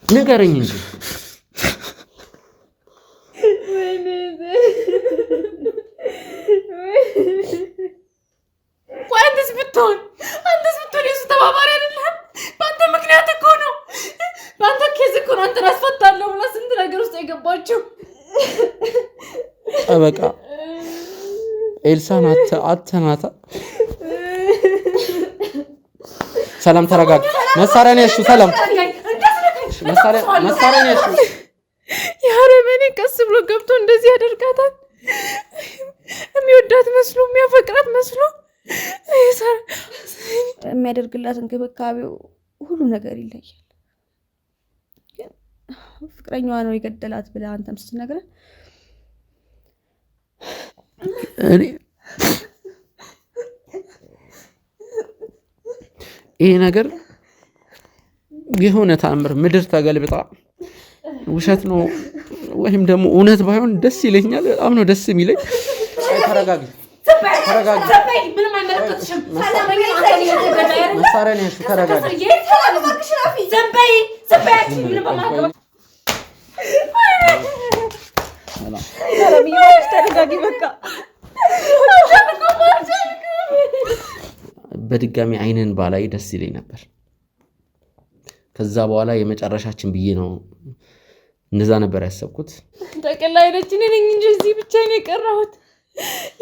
ንገረኝ እንጂ አንተስ ብትሆን የሱ ተባባሪ አይደለም። በአንተ ምክንያት እኮ ነው። በአንተ ኬዝ እኮ ነው አንተን አስፈታለሁ ብላ ስንት ነገር ውስጥ የገባችው። ጠበቃ ኤልሳን አተናታ። ሰላም ተረጋግ። መሳሪያ ነው ያልሽው። ሰላም መሳሪያ ነው ያልሽው። ያረመኔ ቀስ ብሎ ገብቶ እንደዚህ ያደርጋታል። የሚወዳት መስሎ የሚያፈቅራት መስሎ የሚያደርግላት እንክብካቤው ሁሉ ነገር ይለያል። ግን ፍቅረኛዋ ነው የገደላት ብለህ አንተም ስትነግረን ይሄ ነገር የሆነ ተአምር ምድር ተገልብጣ ውሸት ነው ወይም ደግሞ እውነት ባይሆን ደስ ይለኛል። በጣም ነው ደስ የሚለኝ። ተረጋጊ። ምንም አይመለከትሽም። መሳሪያ ነው ያልሽው። ተረጋጊ። በድጋሚ አይንን ባላይ ደስ ይለኝ ነበር። ከዛ በኋላ የመጨረሻችን ብዬ ነው እንደዛ ነበር ያሰብኩት። ጠቅላይ ነች ነኝ እንጂ እዚህ ብቻዬን የቀረሁት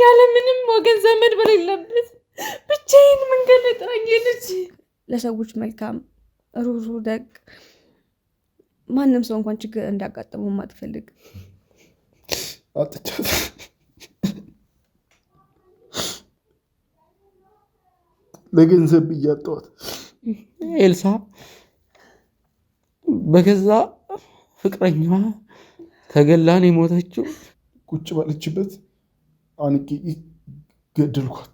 ያለ ምንም ወገን ዘመድ በሌለበት ብቻዬን መንገድ ላይ ጥራኝ ሄደች። ለሰዎች መልካም፣ ሩሩ፣ ደግ ማንም ሰው እንኳን ችግር እንዳጋጠመው ማትፈልግ አጥቻት ለገንዘብ እያጣሁት ኤልሳ በገዛ ፍቅረኛዋ ተገላን የሞተችው ቁጭ ባለችበት አንቂ ገደልኳት።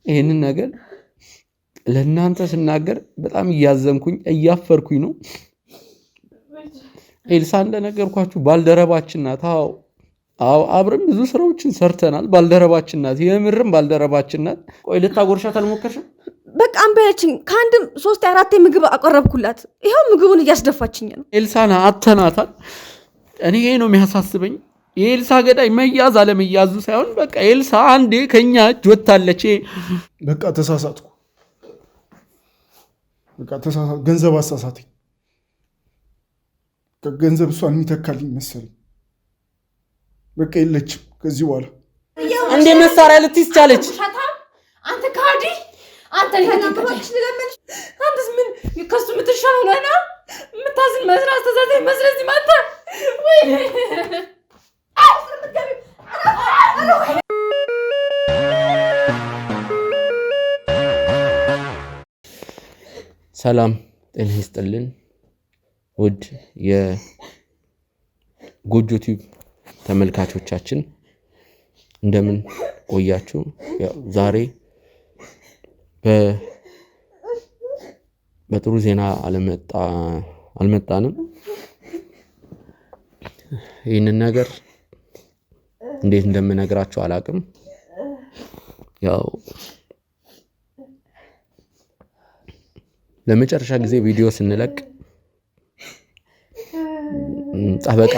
ይህንን ነገር ለእናንተ ስናገር በጣም እያዘንኩኝ እያፈርኩኝ ነው። ኤልሳ እንደነገርኳችሁ ባልደረባችን ናት። አዎ አብረን ብዙ ስራዎችን ሰርተናል። ባልደረባችን ናት፣ የምርም ባልደረባችን ናት። ቆይ ልታጎርሻት አልሞከርሽም? በቃ አንበያችን ከአንድም 3-4 ምግብ አቀረብኩላት። ይኸው ምግቡን እያስደፋችኝ ነው። ኤልሳን አተናታል። እኔ ይሄ ነው የሚያሳስበኝ። የኤልሳ ገዳይ መያዝ አለመያዙ ሳይሆን በቃ ኤልሳ አንዴ ከኛ እጅ ወጥታለች። በቃ ተሳሳትኩ። ገንዘብ አሳሳተኝ። ገንዘብ እሷን የሚተካልኝ መሰለኝ። በቃ የለችም ከዚህ በኋላ። እንዴ መሳሪያ ልትይዝ ቻለች? አንተ ካዲ፣ አንተ አንተስ ምን ከሱ የምትሻለው ላይ ነው የምታዝን መስራት አስተዛዘኝ መስረት ይማታ ወይ ሰላም ጤና ይስጥልን ውድ የጎጆ ቲዩብ ተመልካቾቻችን እንደምን ቆያችሁ? ዛሬ በጥሩ ዜና አልመጣንም። ይህንን ነገር እንዴት እንደምነግራችሁ አላቅም። ያው ለመጨረሻ ጊዜ ቪዲዮ ስንለቅ ጠበቃ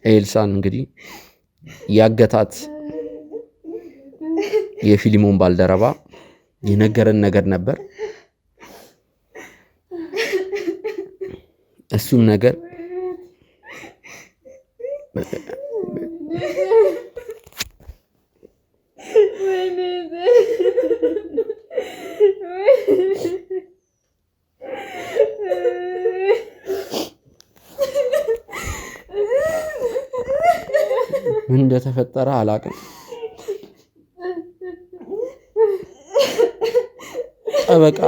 ኤልሳን እንግዲህ ያገታት የፊሊሞን ባልደረባ የነገረን ነገር ነበር። እሱም ነገር ምን እንደተፈጠረ አላቅም። ጠበቃ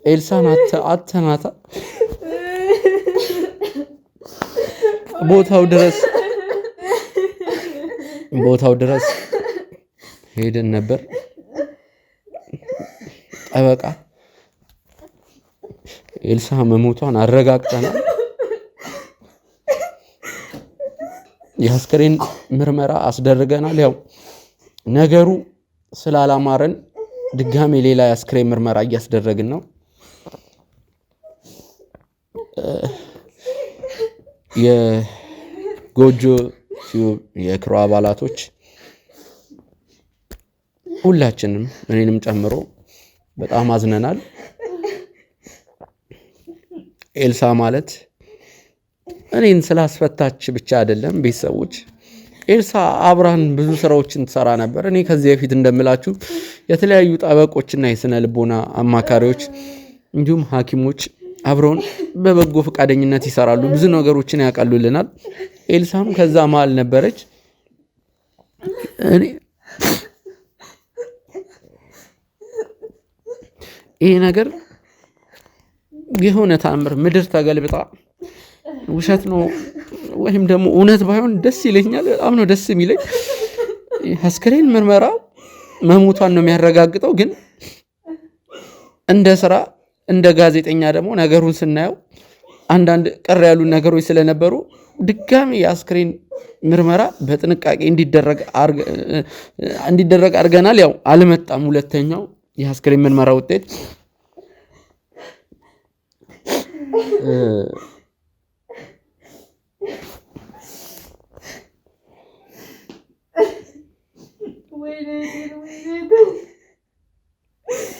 ኤልሳን አተናታ ቦታው ድረስ ሄደን ነበር። ጠበቃ ኤልሳ መሞቷን አረጋግጠናል። የአስከሬን ምርመራ አስደርገናል። ያው ነገሩ ስላላማረን ድጋሜ ሌላ የአስክሬን ምርመራ እያስደረግን ነው። የጎጆ ቲዩብ የክሩ አባላቶች ሁላችንም እኔንም ጨምሮ በጣም አዝነናል። ኤልሳ ማለት እኔን ስላስፈታች ብቻ አይደለም ቤተሰቦች፣ ኤልሳ አብራን ብዙ ስራዎችን ትሰራ ነበር። እኔ ከዚህ በፊት እንደምላችሁ የተለያዩ ጠበቆችና የስነ ልቦና አማካሪዎች እንዲሁም ሐኪሞች አብረውን በበጎ ፈቃደኝነት ይሰራሉ፣ ብዙ ነገሮችን ያቀሉልናል። ኤልሳም ከዛ መሃል ነበረች። ይሄ ነገር የሆነ ተአምር ምድር ተገልብጣ ውሸት ነው ወይም ደግሞ እውነት ባይሆን ደስ ይለኛል። በጣም ነው ደስ የሚለኝ። አስክሬን ምርመራ መሞቷን ነው የሚያረጋግጠው። ግን እንደ ስራ እንደ ጋዜጠኛ ደግሞ ነገሩን ስናየው አንዳንድ ቅር ያሉ ነገሮች ስለነበሩ ድጋሚ የአስክሬን ምርመራ በጥንቃቄ እንዲደረግ አድርገናል። ያው አልመጣም ሁለተኛው የአስክሬን ምርመራ ውጤት።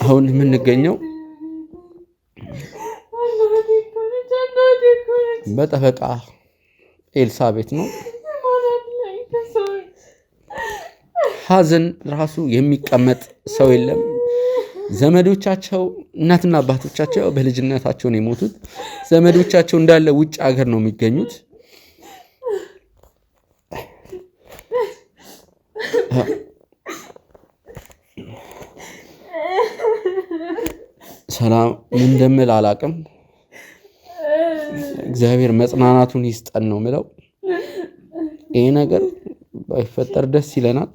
አሁን የምንገኘው በጠበቃ ኤልሳ ቤት ነው። ሀዘን ራሱ የሚቀመጥ ሰው የለም። ዘመዶቻቸው እናትና አባቶቻቸው በልጅነታቸው ነው የሞቱት። ዘመዶቻቸው እንዳለ ውጭ ሀገር ነው የሚገኙት። ሰላም ምን እንደምል አላቅም። እግዚአብሔር መጽናናቱን ይስጠን ነው ምለው። ይሄ ነገር ባይፈጠር ደስ ይለናል።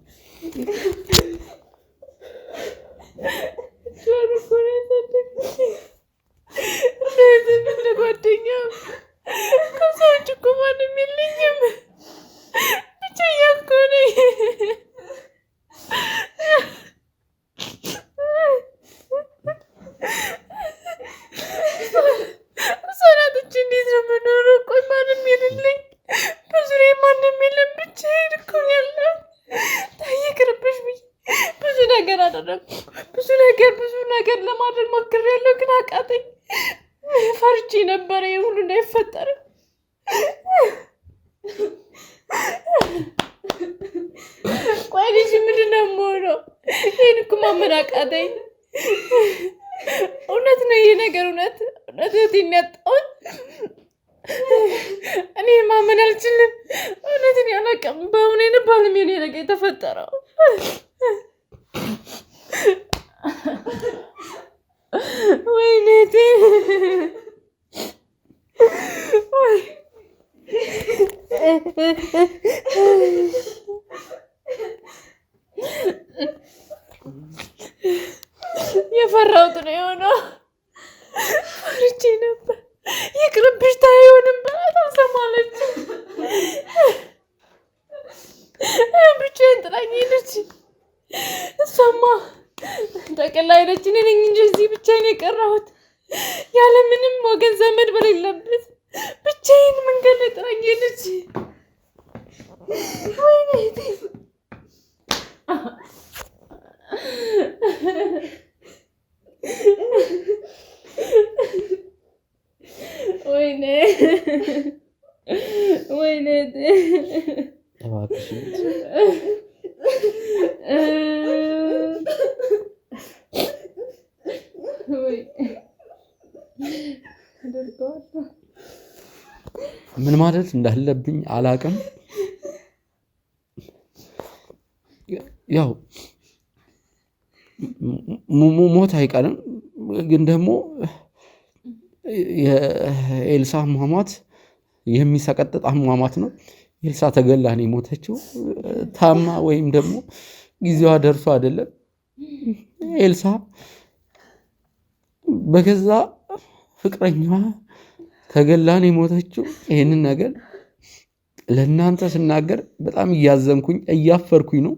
ብዙ ነገር ለማድረግ ሞክሬያለሁ፣ ግን አቃተኝ። ፈርቼ ነበረ ሁሉ እንዳይፈጠር። ቆይ ልጅ ምንድን ነው የምሆነው? ይህን እኮ ማመን አቃተኝ። እውነት ነው ይሄ ነገር፣ እውነት ያጣሁት እኔ ማመን አልችልም። እውነትን ያላቀም በእውኔን ባለሚሆን ነገር የተፈጠረው ወይኔቴ የፈራሁት ነው የሆነው። ፈርቼ ነበር። ይቅርብሽ ታይሆንም ብላት አልሰማለችም። ብቻዬን ጥላኝ ሄደች። እሷማ ጠቅላ ሄደች። እኔ ነኝ እንጂ እዚህ ብቻዬን የቀረሁት ያለምንም ወገን ዘመድ በሌለበት ብቻዬን መንገድ ላይ ጥላኝ ሄደች። ወይኔ ወይኔ ወይኔ ምን ማለት እንዳለብኝ አላቅም። ያው ሞት አይቀርም፣ ግን ደግሞ የኤልሳ አሟሟት የሚሰቀጥጥ አሟሟት ነው። ኤልሳ ተገላ ነው የሞተችው፣ ታማ ወይም ደግሞ ጊዜዋ ደርሶ አይደለም። ኤልሳ በገዛ ፍቅረኛዋ ተገላ ነው የሞተችው። ይህንን ነገር ለእናንተ ስናገር በጣም እያዘንኩኝ እያፈርኩኝ ነው።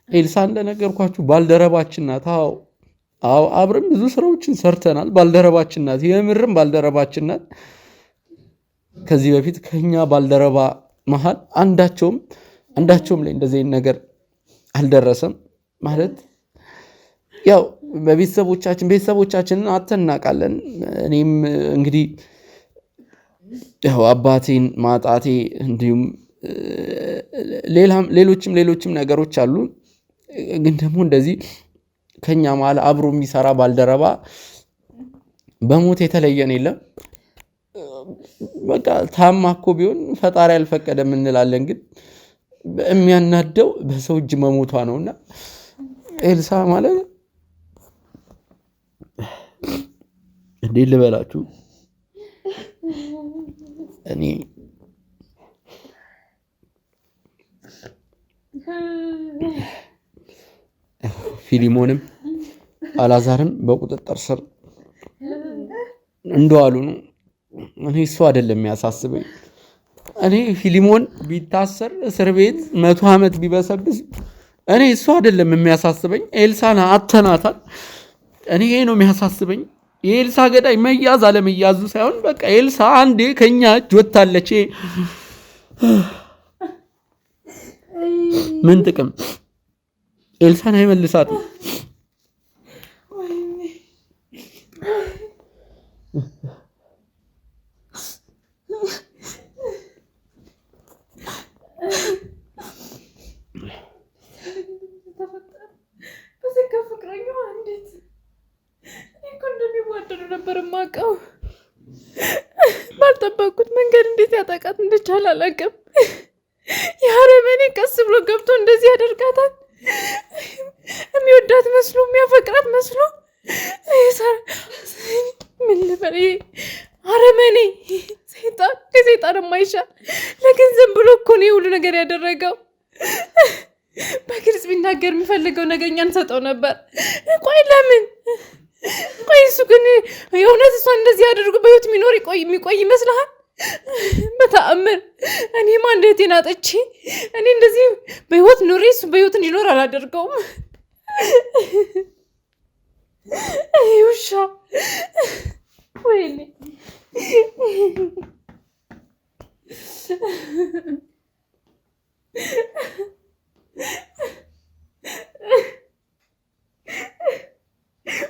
ኤልሳ እንደነገርኳችሁ ባልደረባችን ናት። አዎ አብረን ብዙ ስራዎችን ሰርተናል። ባልደረባችን ናት፣ የምርም ባልደረባችን ናት። ከዚህ በፊት ከኛ ባልደረባ መሃል አንዳቸውም ላይ እንደዚህ ነገር አልደረሰም። ማለት ያው ቤተሰቦቻችንን አተናቃለን። እኔም እንግዲህ ያው አባቴን ማጣቴ እንዲሁም ሌሎችም ነገሮች አሉ። ግን ደግሞ እንደዚህ ከኛ መሃል አብሮ የሚሰራ ባልደረባ በሞት የተለየን የለም። በቃ ታማ እኮ ቢሆን ፈጣሪ አልፈቀደም እንላለን። ግን የሚያናደው በሰው እጅ መሞቷ ነውና ኤልሳ ማለት እንዴት ልበላችሁ እኔ ፊሊሞንም አላዛርም በቁጥጥር ስር እንደዋሉ ነው። እኔ እሱ አይደለም የሚያሳስበኝ። እኔ ፊሊሞን ቢታሰር እስር ቤት 100 ዓመት ቢበሰብስ እኔ እሱ አይደለም የሚያሳስበኝ። ኤልሳን አተናታል። እኔ ይሄ ነው የሚያሳስበኝ። የኤልሳ ገዳይ መያዝ አለመያዙ ሳይሆን በቃ ኤልሳ አንዴ ከኛ እጅ ወጥታለች። ምን ጥቅም ኤልሳን አይመልሳትም። ነበር የማውቀው። ባልጠበቅኩት መንገድ እንዴት ያጠቃት እንደቻለ አላውቅም። የአረመኔ ቀስ ብሎ ገብቶ እንደዚህ ያደርጋታል። የሚወዳት መስሎ የሚያፈቅራት መስሎ ምን ልበል? አረመኔ ሰይጣን ከሰይጣን የማይሻል ለገንዘብ ብሎ እኮ ነው ሁሉ ነገር ያደረገው። በግልጽ ቢናገር የሚፈልገው ነገር እኛ እንሰጠው ነበር። ቆይ ለምን? ቆይ እሱ ግን የእውነት እሷን እንደዚህ አድርጎ በህይወት የሚቆይ ይመስልሃል? በተአምር እኔማ እንዴቴን አጥቼ እኔ እንደዚህ በህይወት ኑሬ እሱ በህይወት እንዲኖር አላደርገውም። ውሻ ወይኔ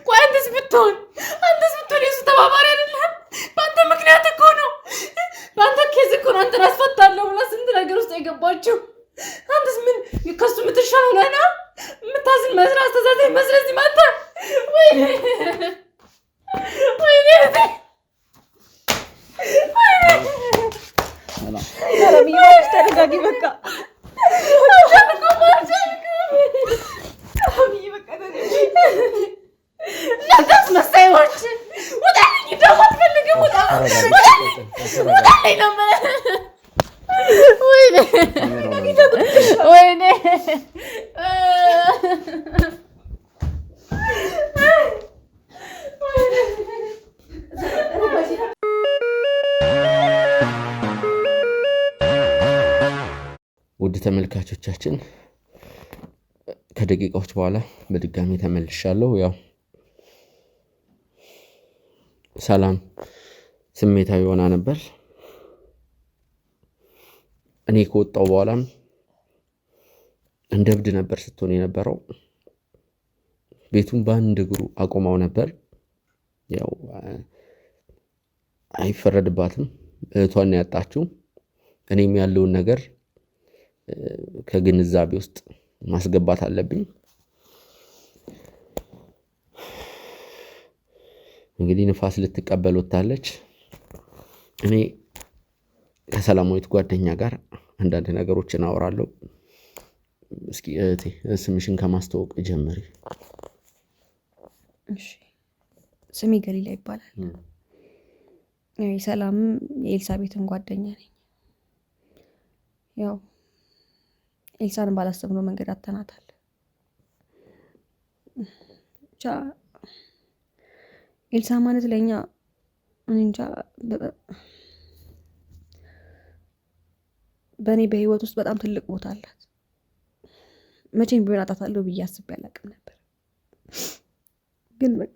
ቆይ አንተስ ብትሆን የሱ ተባባሪ አይደለም? በአንተ ምክንያት እኮ ነው። በአንተ ኬዝ እኮ ነው አንተን አስፈታለሁ ብላ ስንት ነገር ውስጥ የገባችው። አንተስ ምን ከሱ የምትሻለው ላይ ነው? የምታዝን መስራ አስተዛዘኝ መስለዚህ ማታ ወይኔ ተረጋጊ በቃ እናንተስ መሳይዎች ውጣልኝ። ደግሞ አትፈልግም? ውጣልኝ ነው ወይኔ ውድ ተመልካቾቻችን ከደቂቃዎች በኋላ በድጋሚ ተመልሻለሁ። ያው ሰላም ስሜታዊ ሆና ነበር። እኔ ከወጣሁ በኋላም እንደ እብድ ነበር ስትሆን የነበረው። ቤቱን በአንድ እግሩ አቆማው ነበር። ያው አይፈረድባትም፣ እህቷን ያጣችው። እኔም ያለውን ነገር ከግንዛቤ ውስጥ ማስገባት አለብኝ። እንግዲህ ንፋስ ልትቀበል ወጣለች። እኔ ከሰላማዊት ጓደኛ ጋር አንዳንድ ነገሮችን አወራለሁ። እስኪ እህቴ ስምሽን ከማስተዋወቅ ጀምሪ። እሺ፣ ስሜ ገሊላ ይባላል። ሰላም የኤልሳቤትን ጓደኛ ነኝ። ያው ኤልሳን ባላሰብነው መንገድ አተናታል። ብቻ ኤልሳ ማለት ለእኛ እንጃ በእኔ በህይወት ውስጥ በጣም ትልቅ ቦታ አላት። መቼም ቢሆን አጣታለሁ ብዬ አስቤ አላውቅም ነበር። ግን በቃ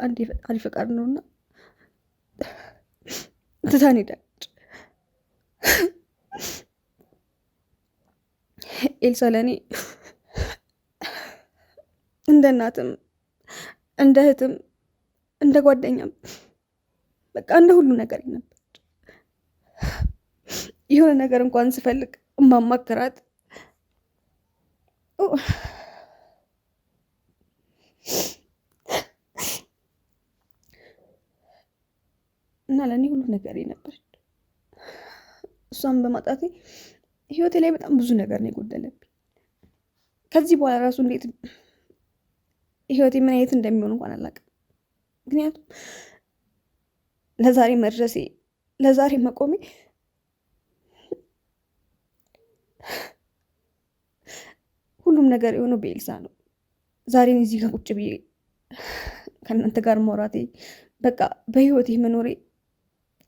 አንድ ፈጣሪ ፈቃድ ነውና ትታን ሄዳለች። ኤልሳ ለእኔ እንደ እናትም እንደ እህትም እንደ ጓደኛም በቃ እንደ ሁሉ ነገር ነበር። የሆነ ነገር እንኳን ስፈልግ እማማክራት እና ለእኔ ሁሉ ነገር ነበር። እሷን በማጣቴ ህይወቴ ላይ በጣም ብዙ ነገር ነው የጎደለብኝ። ከዚህ በኋላ ራሱ እንዴት ህይወቴ ምን አይነት እንደሚሆን እንኳን አላውቅም። ምክንያቱም ለዛሬ መድረሴ ለዛሬ መቆሜ ሁሉም ነገር የሆነው በኤልሳ ነው። ዛሬን እዚህ ጋር ቁጭ ብዬ ከእናንተ ጋር ማውራቴ በቃ በህይወቴ መኖሬ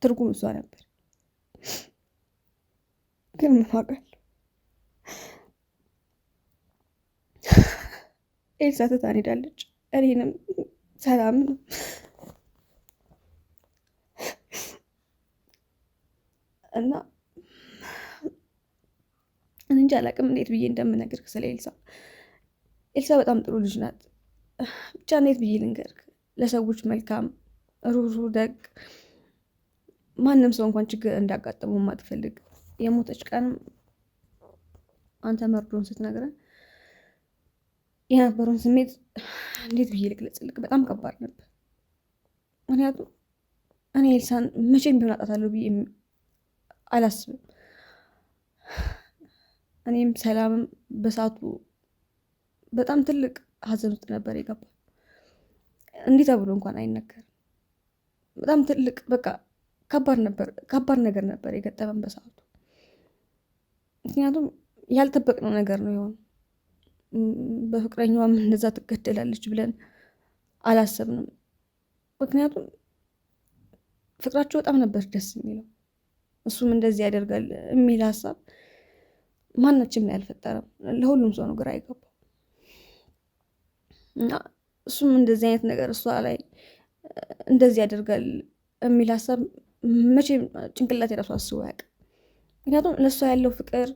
ትርጉም እሷ ነበር። ግን ምፋቃል ኤልሳ ትታን ሄዳለች። እኔንም ሰላም ነው እና እንጃ አላውቅም እንዴት ብዬ እንደምነግርህ ስለ ኤልሳ። ኤልሳ በጣም ጥሩ ልጅ ናት። ብቻ እንዴት ብዬ ልንገርህ፣ ለሰዎች መልካም፣ ሩሩ፣ ደግ፣ ማንም ሰው እንኳን ችግር እንዳጋጠመው ማትፈልግ፣ የሞተች ቀንም አንተ መርዶን ስትነግረን የነበረውን ስሜት እንዴት ብዬ ልግለጽልህ? በጣም ከባድ ነበር። ምክንያቱም እኔ ኤልሳን መቼም ቢሆን አጣታለሁ ብዬ አላስብም። እኔም ሰላምም በሰዓቱ በጣም ትልቅ ሀዘን ውስጥ ነበር የገባው። እንዲህ ተብሎ እንኳን አይነገርም። በጣም ትልቅ በቃ ከባድ ነገር ነበር የገጠመን በሰዓቱ። ምክንያቱም ያልጠበቅነው ነገር ነው የሆነው። በፍቅረኛዋም እንደዛ ትገደላለች ብለን አላሰብንም። ምክንያቱም ፍቅራቸው በጣም ነበር ደስ የሚለው። እሱም እንደዚህ ያደርጋል የሚል ሀሳብ ማናችንም ላይ አልፈጠረም። ለሁሉም ሰው ነው ግራ የገባው እና እሱም እንደዚህ አይነት ነገር እሷ ላይ እንደዚህ ያደርጋል የሚል ሀሳብ መቼም ጭንቅላት የራሱ አስቦ አያውቅም። ምክንያቱም ለእሷ ያለው ፍቅር፣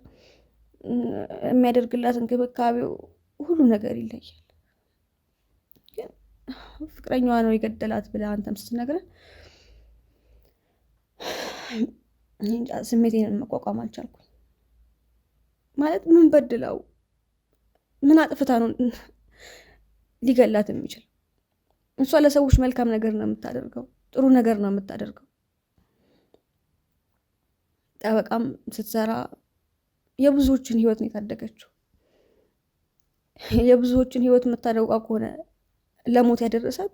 የሚያደርግላት እንክብካቤው፣ ሁሉ ነገር ይለያል። ግን ፍቅረኛዋ ነው የገደላት ብለህ አንተም ስትነግረን ስሜቴን መቋቋም አልቻልኩም። ማለት ምን በድለው ምን አጥፍታ ነው ሊገላት የሚችል? እሷ ለሰዎች መልካም ነገር ነው የምታደርገው፣ ጥሩ ነገር ነው የምታደርገው። ጠበቃም ስትሰራ የብዙዎችን ህይወት ነው የታደገችው። የብዙዎችን ህይወት የምታደውቃ ከሆነ ለሞት ያደረሳት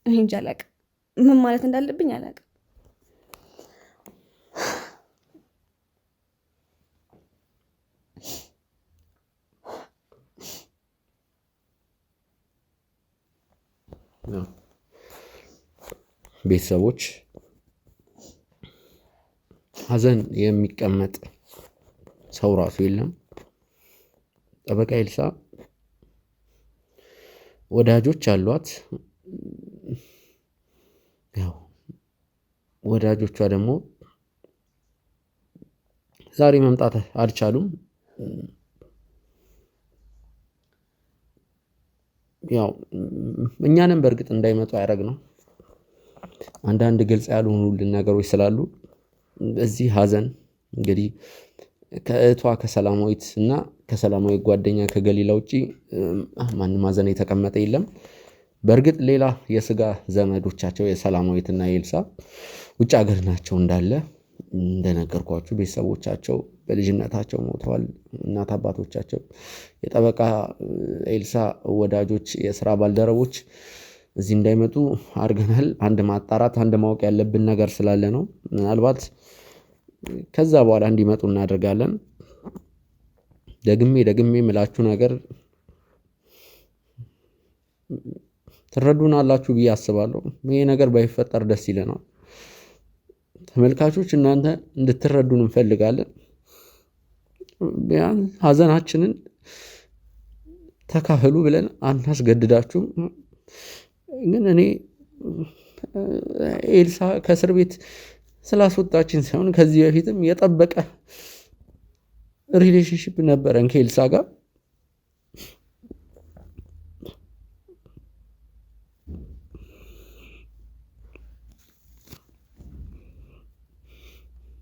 እኔ እንጃ አላውቅም፣ ምን ማለት እንዳለብኝ አላውቅም። ቤተሰቦች ሀዘን የሚቀመጥ ሰው ራሱ የለም። ጠበቃ ኤልሳ ወዳጆች አሏት። ያው ወዳጆቿ ደግሞ ዛሬ መምጣት አልቻሉም። ያው እኛንም በእርግጥ እንዳይመጡ ያደረግነው አንዳንድ ግልጽ ያልሆኑልን ነገሮች ስላሉ በዚህ ሀዘን እንግዲህ ከእህቷ ከሰላማዊት እና ከሰላማዊት ጓደኛ ከገሊላ ውጪ ማንም ሀዘን የተቀመጠ የለም። በእርግጥ ሌላ የስጋ ዘመዶቻቸው የሰላማዊትና የኤልሳ ውጭ ሀገር ናቸው እንዳለ እንደነገርኳችሁ ቤተሰቦቻቸው በልጅነታቸው ሞተዋል። እናት አባቶቻቸው፣ የጠበቃ ኤልሳ ወዳጆች፣ የስራ ባልደረቦች እዚህ እንዳይመጡ አድርገናል። አንድ ማጣራት አንድ ማወቅ ያለብን ነገር ስላለ ነው። ምናልባት ከዛ በኋላ እንዲመጡ እናደርጋለን። ደግሜ የምላችሁ ነገር ትረዱናላችሁ ብዬ አስባለሁ። ይሄ ነገር ባይፈጠር ደስ ይለናል። ተመልካቾች እናንተ እንድትረዱን እንፈልጋለን። ቢያንስ ሀዘናችንን ተካፈሉ ብለን አናስገድዳችሁም። ግን እኔ ኤልሳ ከእስር ቤት ስላስወጣችን ሳይሆን ከዚህ በፊትም የጠበቀ ሪሌሽንሽፕ ነበረን ከኤልሳ ጋር።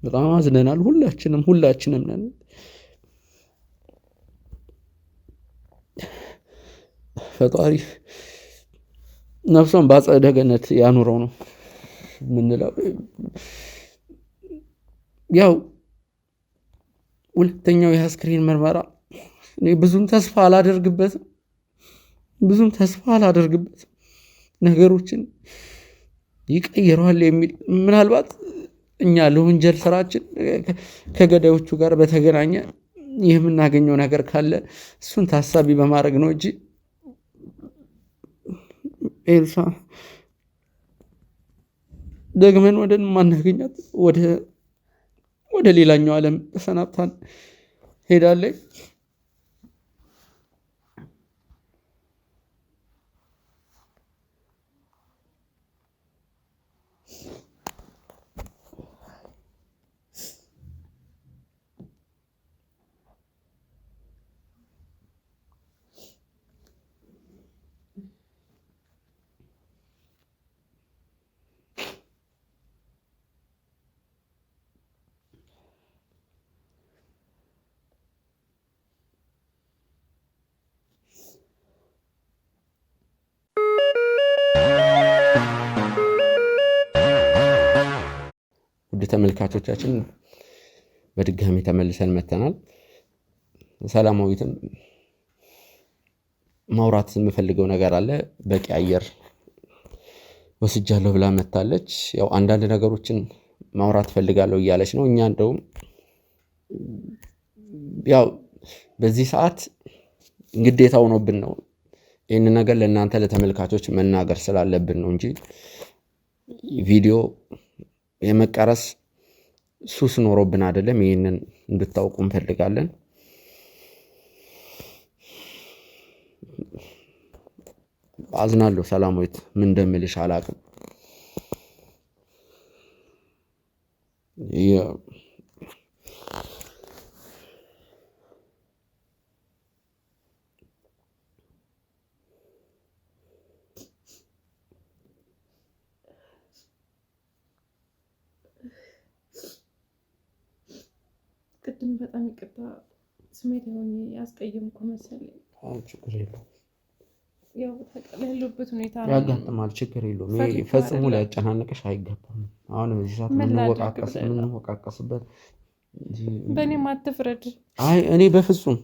በጣም አዝነናል። ሁላችንም ነን። ፈጣሪ ነፍሷን በአጸደ ገነት ያኑረው ነው የምንለው። ያው ሁለተኛው የአስክሬን ምርመራ እኔ ብዙም ተስፋ አላደርግበትም። ነገሮችን ይቀይረዋል የሚል ምናልባት እኛ ለወንጀል ስራችን ከገዳዮቹ ጋር በተገናኘ የምናገኘው ነገር ካለ እሱን ታሳቢ በማድረግ ነው እንጂ ኤልሳ ደግመን ወደ ማናገኛት ወደ ሌላኛው ዓለም ተሰናብታን ሄዳለች። ውድ ተመልካቾቻችን በድጋሚ ተመልሰን መተናል። ሰላማዊትም ማውራት የምፈልገው ነገር አለ፣ በቂ አየር ወስጃለሁ ብላ መታለች። ያው አንዳንድ ነገሮችን ማውራት ፈልጋለሁ እያለች ነው። እኛ እንደውም ያው በዚህ ሰዓት ግዴታ ሆኖብን ነው ይህን ነገር ለእናንተ ለተመልካቾች መናገር ስላለብን ነው እንጂ ቪዲዮ የመቀረስ ሱስ ኖሮብን አይደለም። ይህንን እንድታውቁ እንፈልጋለን። አዝናለሁ ሰላማዊት፣ ምን እንደምልሽ አላቅም። ቅድም በጣም ይቅርታ ስሜት ሆኜ ያስቀየምኩ መሰለኝ። ችግር የለውም። ያው ታውቃለህ ያለሁበት ሁኔታ ነው። ያጋጥማል፣ ችግር የለውም። ይሄ ፈጽሞ ሊያጨናንቅሽ አይገባም። አሁን በዚህ ሰዓት የምንወቃቀስበት በእኔም አትፍረድ። አይ እኔ በፍጹም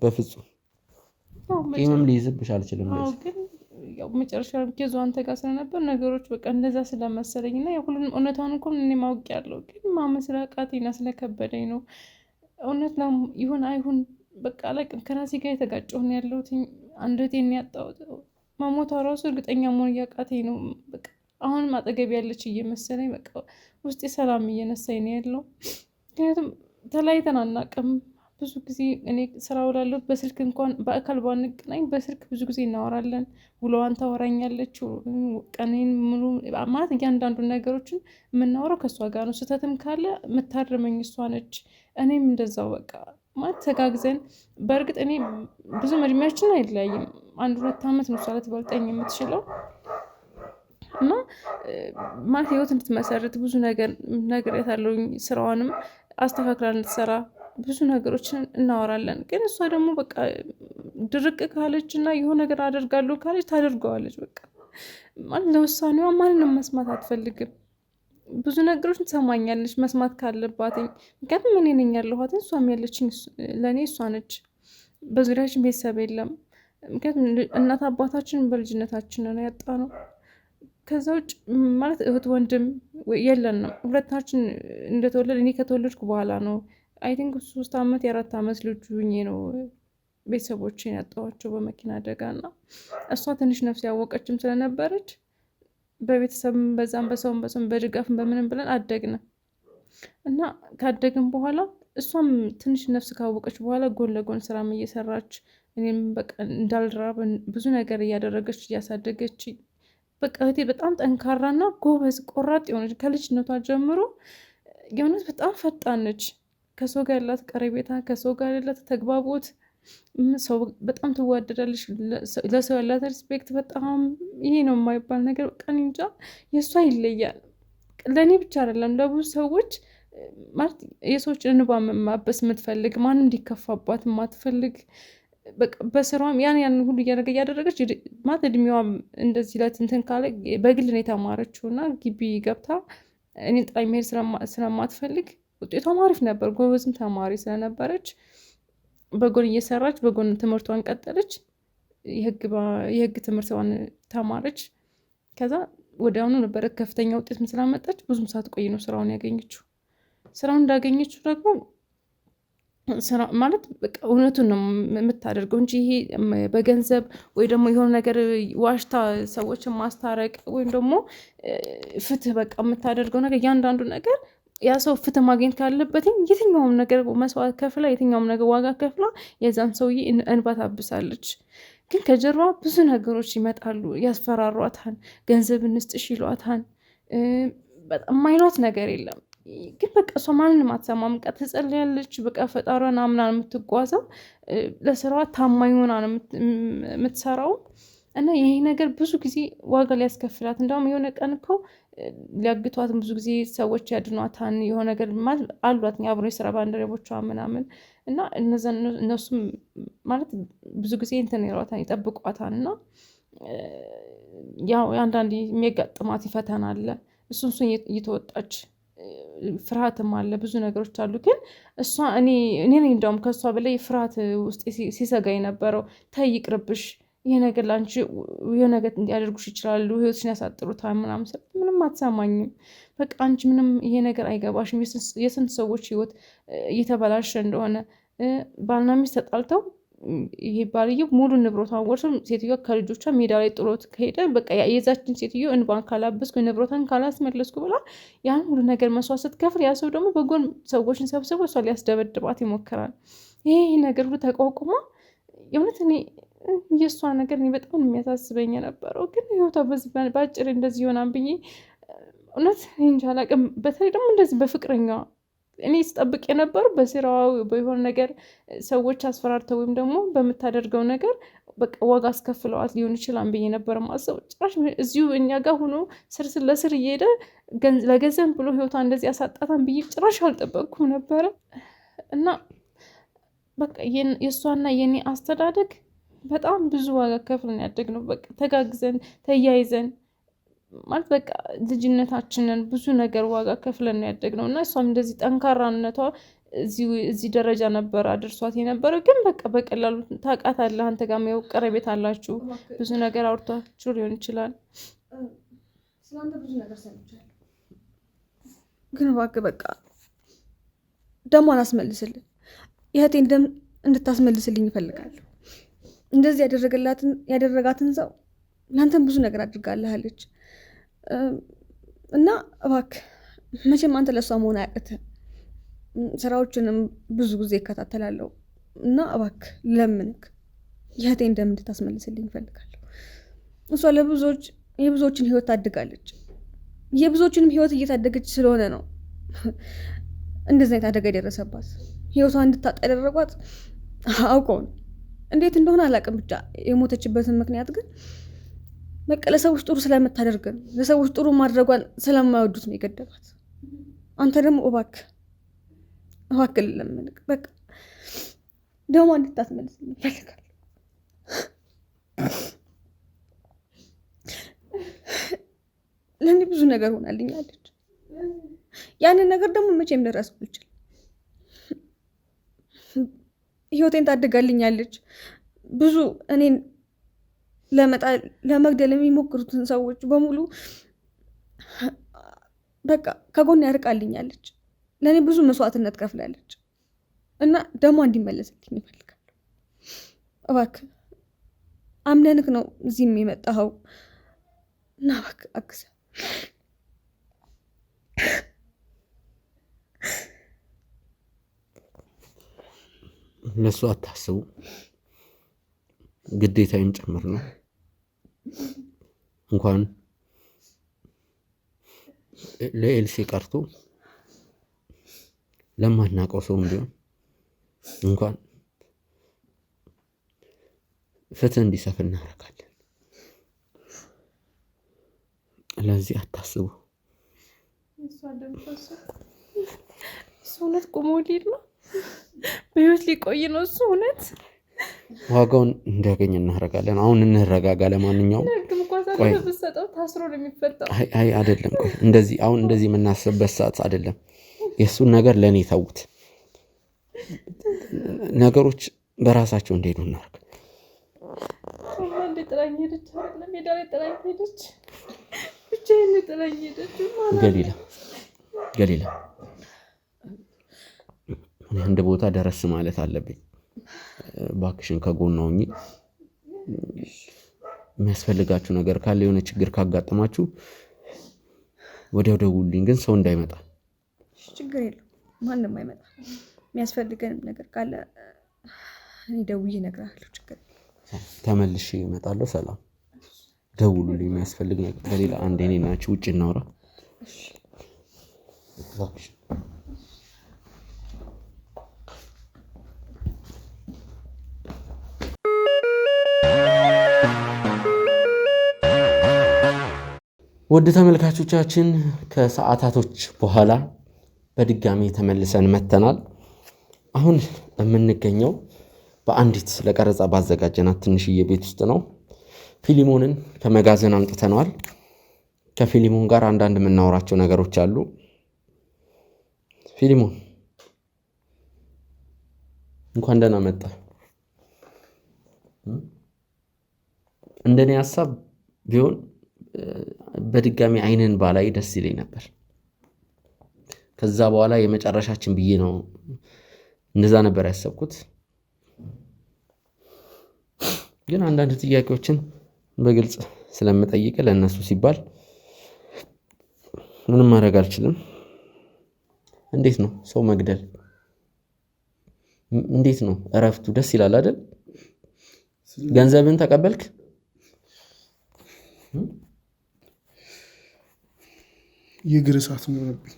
ቂምም ሊይዝብሽ አልችልም። ግን ያው መጨረሻ ኬዙ አንተ ጋር ስለነበር ነገሮች በቃ እንደዛ ስለመሰለኝ እና ሁሉንም እውነታውን እኮ እኔ ማውቄያለሁ። ግን ማመን ስለአቃተኝና ስለከበደኝ ነው። እውነት ነው ይሁን አይሁን በቃ አላውቅም። ከራሴ ጋር የተጋጨሁ ነው ያለሁት። አንደቴን ያጣሁት መሞቷ ራሱ እርግጠኛ መሆን እያቃተኝ ነው። በቃ አሁንም አጠገብ ያለች እየመሰለኝ በቃ ውስጤ ሰላም እየነሳኝ ነው ያለው። ምክንያቱም ተለያይተን አናውቅም። ብዙ ጊዜ እኔ ስራ ውላለሁ። በስልክ እንኳን በአካል ባንገናኝ በስልክ ብዙ ጊዜ እናወራለን። ውሎዋን ታወራኛለች። ቀኔን ሙሉ ማለት እያንዳንዱ ነገሮችን የምናወራው ከእሷ ጋር ነው። ስህተትም ካለ የምታርመኝ እሷ ነች። እኔም እንደዛው በቃ ማለት ተጋግዘን። በእርግጥ እኔ ብዙ እድሜያችን አይለያይም። 1-2 ዓመት ነው እሷ ልትበልጠኝ የምትችለው እና ማለት ህይወት እንድትመሰርት ብዙ ነገር ያታለውኝ ስራዋንም አስተካክላ እንድትሰራ ብዙ ነገሮችን እናወራለን። ግን እሷ ደግሞ በቃ ድርቅ ካለች እና የሆነ ነገር አደርጋለሁ ካለች ታደርገዋለች። በቃ ማለት ለውሳኔዋ ማንንም መስማት አትፈልግም። ብዙ ነገሮችን ትሰማኛለች መስማት ካለባትኝ። ምክንያቱም እኔ ነኝ ያለኋት፣ እሷም ያለችኝ ለእኔ እሷ ነች። በዙሪያችን ቤተሰብ የለም። ምክንያቱም እናት አባታችን በልጅነታችን ነው ያጣነው። ከዛ ውጭ ማለት እህት ወንድም የለንም። ሁለታችን እንደተወለድ እኔ ከተወለድኩ በኋላ ነው አይ ቲንክ 3 ዓመት የ4 ዓመት ልጅ ሆኜ ነው ቤተሰቦችን ያጣኋቸው በመኪና አደጋና እሷ ትንሽ ነፍስ ያወቀችም ስለነበረች በቤተሰብም በዛም በሰውም በድጋፍም በምንም ብለን አደግን እና ካደግን በኋላ እሷም ትንሽ ነፍስ ካወቀች በኋላ ጎን ለጎን ስራም እየሰራች እኔም በቃ እንዳልራብ ብዙ ነገር እያደረገች እያሳደገች በቃ እህቴ በጣም ጠንካራና ጎበዝ ቆራጥ የሆነች ከልጅነቷ ጀምሮ የሆነች በጣም ፈጣን ነች። ከሰው ጋር ያላት ቀረቤታ፣ ከሰው ጋር ያላት ተግባቦት፣ ሰው በጣም ትዋደዳለች። ለሰው ያላት ሪስፔክት በጣም ይሄ ነው የማይባል ነገር በቃ እኔ እንጃ የእሷ ይለያል። ለእኔ ብቻ አይደለም ለብዙ ሰዎች ማለት የሰዎች እንባ ማበስ የምትፈልግ ማንም እንዲከፋባት የማትፈልግ በስራም ያን ሁሉ እያደረገች ማለት እድሜዋም እንደዚህ ለትንትን ካለ በግል ነው የተማረችው እና ግቢ ገብታ እኔን ጥላኝ መሄድ ስለማትፈልግ ውጤቷም አሪፍ ነበር። ጎበዝም ተማሪ ስለነበረች በጎን እየሰራች በጎን ትምህርቷን ቀጠለች። የህግ ትምህርቷን ተማረች። ከዛ ወዲያውኑ ነበረ ከፍተኛ ውጤት ስላመጣች ብዙም ሳትቆይ ነው ስራውን ያገኘችው። ስራውን እንዳገኘችው ደግሞ ስራ ማለት በቃ እውነቱን ነው የምታደርገው እንጂ ይሄ በገንዘብ ወይ ደግሞ የሆነ ነገር ዋሽታ ሰዎችን ማስታረቅ ወይም ደግሞ ፍትህ በቃ የምታደርገው ነገር እያንዳንዱ ነገር ያ ሰው ፍትህ ማግኘት ካለበት የትኛውም ነገር መስዋዕት ከፍላ የትኛውም ነገር ዋጋ ከፍላ የዛን ሰውዬ እንባ ታብሳለች። ግን ከጀርባ ብዙ ነገሮች ይመጣሉ፣ ያስፈራሯታል፣ ገንዘብ እንስጥሽ ይሏታል። በጣም የማይሏት ነገር የለም። ግን በቃ እሷ ማንንም አትሰማም። በቃ ትጸልያለች። በቃ ፈጣሪዋን አምና ነው የምትጓዘው። ለስራዋ ታማኝ ሆና ነው የምትሰራው እና ይሄ ነገር ብዙ ጊዜ ዋጋ ሊያስከፍላት እንደውም የሆነ ቀን እኮ ሊያግቷት ብዙ ጊዜ ሰዎች ያድኗታን የሆነ ነገር አሏት አብሮ የስራ ባልደረቦቿ ምናምን እና እነሱም ማለት ብዙ ጊዜ እንትን ይሏታን ይጠብቋታን እና ያው አንዳንዴ የሚያጋጥማት ፈተና አለ። እሱን እየተወጣች ፍርሃትም አለ፣ ብዙ ነገሮች አሉ። ግን እሷ እኔ እንደውም ከእሷ በላይ ፍርሃት ውስጥ ሲሰጋ የነበረው ተይ ይቅርብሽ፣ ይሄ ነገር ለአንቺ የሆነ ነገር እንዲያደርጉሽ ይችላሉ፣ ህይወትሽን ያሳጥሩታል ምናምን። ምንም አትሰማኝም። በቃ አንቺ ምንም ይሄ ነገር አይገባሽም። የስንት ሰዎች ህይወት እየተበላሸ እንደሆነ ባልና ሚስት ተጣልተው ይሄ ባልየው ሙሉ ንብረቷን ወርሶ ሴትዮዋ ከልጆቿ ሜዳ ላይ ጥሎት ከሄደ በቃ የዛችን ሴትዮ እንባን ካላበስኩ ንብረቷን ካላስመለስኩ ብላ ያን ሁሉ ነገር መስዋዕት ስትከፍል ያ ሰው ደግሞ በጎን ሰዎችን ሰብስቦ እሷ ሊያስደበድባት ይሞክራል። ይሄ ነገር ሁሉ ተቋቁማ የእውነት እኔ የእሷ ነገር እኔ በጣም የሚያሳስበኝ የነበረው ግን ህይወቷ በዚህ በአጭር እንደዚህ ይሆናል ብዬ እውነት እንጃ አላውቅም። በተለይ ደግሞ እንደዚህ በፍቅረኛ እኔ ስጠብቅ የነበረው በስራው በሆነ ነገር ሰዎች አስፈራርተው ወይም ደግሞ በምታደርገው ነገር በቃ ዋጋ አስከፍለዋት ሊሆን ይችላል ብዬ ነበር ማሰብ። ጭራሽ እዚሁ እኛ ጋር ሆኖ ስር ለስር እየሄደ ለገንዘብ ብሎ ህይወቷ እንደዚህ ያሳጣታን ብዬ ጭራሽ አልጠበቅኩም ነበረ እና በቃ የእሷና የኔ አስተዳደግ በጣም ብዙ ዋጋ ከፍለን ያደግነው በቃ ተጋግዘን ተያይዘን ማለት በቃ ልጅነታችንን ብዙ ነገር ዋጋ ከፍለን ነው ያደግነው እና እሷም እንደዚህ ጠንካራነቷ እዚህ ደረጃ ነበር አድርሷት የነበረው። ግን በቃ በቀላሉ ታውቃታለህ፣ አንተ ጋር ያው ቀረቤት አላችሁ፣ ብዙ ነገር አውርታችሁ ሊሆን ይችላል። ስለአንተ ብዙ ነገር ሰምቻለሁ፣ ግን እባክህ በቃ ደሞ አላስመልስልኝ። የእህቴን ደም እንድታስመልስልኝ ይፈልጋለሁ። እንደዚህ ያደረጋትን ሰው ለአንተም ብዙ ነገር አድርጋለሃለች እና እባክህ መቼም አንተ ለእሷ መሆን አያቅትህም። ስራዎችንም ብዙ ጊዜ ይከታተላለሁ እና እባክህ ለምንክ የእህቴን ደም እንድታስመልስልኝ ይፈልጋለሁ። እሷ የብዙዎችን ህይወት ታድጋለች። የብዙዎችንም ህይወት እየታደገች ስለሆነ ነው እንደዚህ አይነት አደጋ የደረሰባት። ህይወቷን እንድታጣ ያደረጓት አውቀው ነው። እንዴት እንደሆነ አላውቅም። ብቻ የሞተችበትን ምክንያት ግን በቃ ለሰዎች ጥሩ ስለምታደርግ ነው። ለሰዎች ጥሩ ማድረጓን ስለማይወዱት ነው የገደሏት። አንተ ደግሞ እባክህ ልለምንክ በቃ ደግሞ እንድታስመልስልኝ እፈልጋለሁ። ለእኔ ብዙ ነገር ሆናልኛለች። ያንን ነገር ደግሞ መቼም ልረሳው አልችልም። ህይወቴን ታድጋልኛለች። ብዙ እኔን ለመግደል የሚሞክሩትን ሰዎች በሙሉ በቃ ከጎን ያርቃልኛለች። ለእኔ ብዙ መስዋዕትነት ከፍላለች እና ደግሞ እንዲመለስልኝ ይፈልጋለሁ። እባክህ አምነንክ ነው እዚህም የመጣኸው እና እባክህ አግዘ ለሱ አታስቡ፣ ግዴታዬም ጭምር ነው። እንኳን ለኤልሲ ቀርቶ ለማናውቀው ሰውም ቢሆን እንኳን ፍትህ እንዲሰፍን እናደርጋለን። ለዚህ አታስቡ። እሱ እውነት ቆሞ ሊሄድ ነው፣ በህይወት ሊቆይ ነው። እሱ እውነት ዋጋውን እንዲያገኝ እናደርጋለን። አሁን እንረጋጋ። ለማንኛውም ቆይ ብትሰጠው ታስሮ ነው የሚፈታው። አይ አይደለም፣ ቆይ እንደዚህ የምናስብበት ሰዓት አይደለም። የእሱን ነገር ለእኔ ተዉት። ነገሮች በራሳቸው እንዲሄዱ እናደርግ። እንደ ጥላኝ ሄደች አይደለም፣ ሜዳ ላይ ጥላኝ ሄደች፣ ብቻዬን ጥላኝ ሄደች። ገሊላ አንድ ቦታ ደረስ ማለት አለብኝ። እባክሽን ከጎኗ ሁኚ። የሚያስፈልጋችሁ ነገር ካለ የሆነ ችግር ካጋጠማችሁ ወዲያው ደውሉልኝ፣ ግን ሰው እንዳይመጣ። ችግር የለም፣ ማንም አይመጣ። የሚያስፈልገንም ነገር ካለ እኔ ደውዬ እነግርሃለሁ። ችግር ተመልሼ እመጣለሁ። ሰላም፣ ደውሉልኝ የሚያስፈልግ ነገር ከሌላ። አንዴ እኔ ናችሁ ውጭ እናውራ። ውድ ተመልካቾቻችን ከሰዓታቶች በኋላ በድጋሚ ተመልሰን መተናል። አሁን የምንገኘው በአንዲት ለቀረጻ ባዘጋጀናት ትንሽዬ ቤት ውስጥ ነው። ፊሊሞንን ከመጋዘን አምጥተነዋል። ከፊሊሞን ጋር አንዳንድ የምናወራቸው ነገሮች አሉ። ፊሊሞን እንኳን ደህና መጣ። እንደኔ ሀሳብ ቢሆን በድጋሚ አይንን ባላይ ደስ ይለኝ ነበር። ከዛ በኋላ የመጨረሻችን ብዬ ነው እንደዛ ነበር ያሰብኩት። ግን አንዳንድ ጥያቄዎችን በግልጽ ስለምጠይቅ ለእነሱ ሲባል ምንም ማድረግ አልችልም። እንዴት ነው ሰው መግደል? እንዴት ነው እረፍቱ? ደስ ይላል አይደል? ገንዘብን ተቀበልክ? የእግር እሳት ነው የሆነብኝ።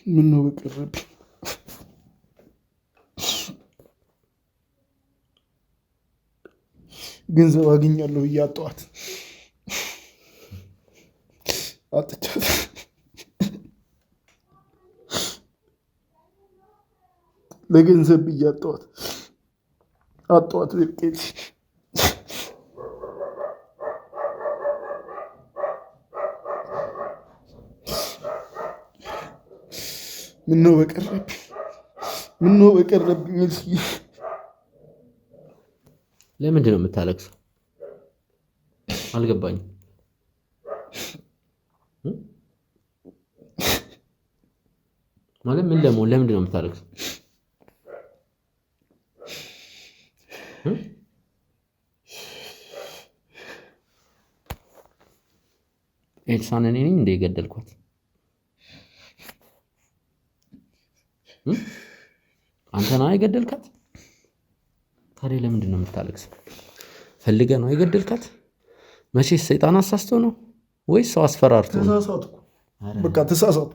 ምን ነው በቀረብኝ። ገንዘብ አገኛለሁ ብዬ አጣኋት፣ አጥቻት። ለገንዘብ ብዬ አጣኋት ብርቄት። ምነው በቀረብኝ። ለምንድን ነው የምታለቅሰው? አልገባኝም። ማለት ምን ለምንድን ነው የምታለቅሰው? ኤልሳን እኔ ነኝ እንደ የገደልኳት? አንተ ነህ የገደልካት? ታዲያ ለምንድን ነው የምታለቅሰው? ፈልገህ ነው የገደልካት? መቼስ ሰይጣን አሳስቶ ነው ወይስ ሰው አስፈራርቶ ነው?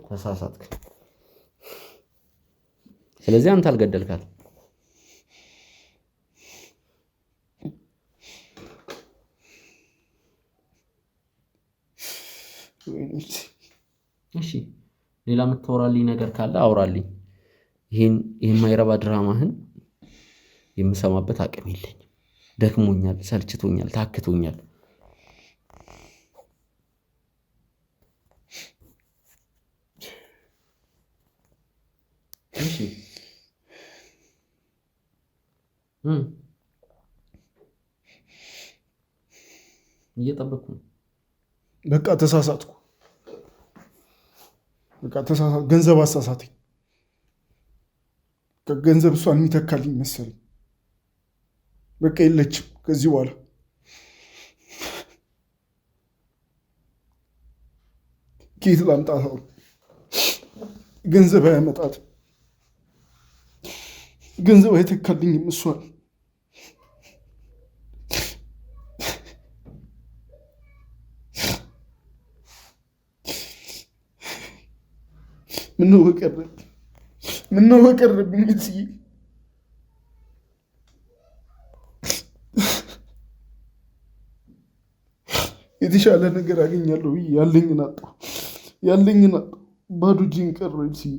ተሳሳትኩ። ስለዚህ አንተ አልገደልካት። እሺ፣ ሌላ የምታወራልኝ ነገር ካለ አውራልኝ። ይህን የማይረባ ድራማህን የምሰማበት አቅም የለኝም። ደክሞኛል፣ ሰልችቶኛል፣ ታክቶኛል። እሺ እየጠበቅኩ ነው። በቃ ተሳሳትኩ። ገንዘብ አሳሳተኝ። ገንዘብ እሷን የሚተካልኝ መሰለኝ። በቃ የለችም ከዚህ በኋላ ከየት ላምጣት? አሁን ገንዘብ አያመጣትም፣ ገንዘብ አይተካልኝም እሷን። ምነው በቀረብኝ፣ ምነው በቀረብኝ እትዬ። የተሻለ ነገር አገኛለሁ ብዬ ያለኝን አጣሁ፣ ያለኝን አጣሁ። ባዶ እጄን ቀረሁ እትዬ።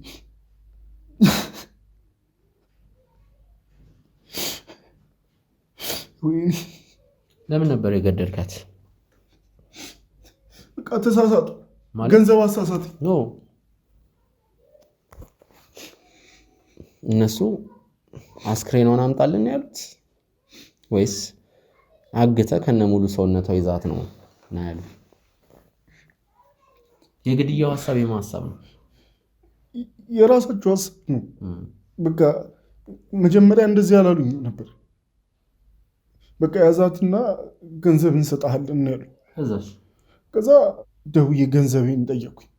ወይኔ ለምን ነበር የገደልካት? በቃ ተሳሳቱ፣ ገንዘብ አሳሳት። ኖ እነሱ አስክሬኗን አምጣልን ያሉት ወይስ አግተህ ከነ ሙሉ ሰውነቷ ይዛት ነው ያሉ? የግድያው ሀሳብ የማሳብ ነው፣ የራሳቸው ሀሳብ ነው። በቃ መጀመሪያ እንደዚህ ያላሉኝ ነበር። በቃ ያዛትና ገንዘብ እንሰጥሃለን ያሉ። ከዛ ደውዬ ገንዘቤን ጠየኩኝ።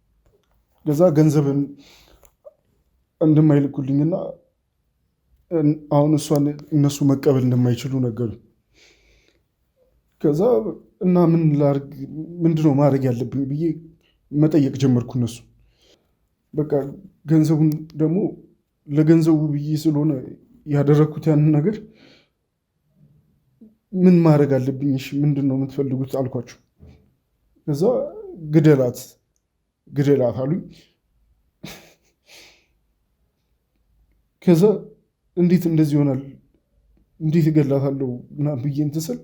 ከዛ ገንዘብን እንደማይልኩልኝና አሁን እሷን እነሱ መቀበል እንደማይችሉ ነገሩ። ከዛ እና ምን ላድርግ፣ ምንድነው ማድረግ ያለብኝ ብዬ መጠየቅ ጀመርኩ እነሱ። በቃ ገንዘቡን ደግሞ ለገንዘቡ ብዬ ስለሆነ ያደረግኩት ያንን ነገር ምን ማድረግ አለብኝ? እሺ ምንድን ነው የምትፈልጉት አልኳቸው። ከዛ ግደላት ግደላት አሉኝ። ከዛ እንዴት እንደዚህ ይሆናል፣ እንዴት እገላታለሁ ምናምን ብዬ እንትን ስል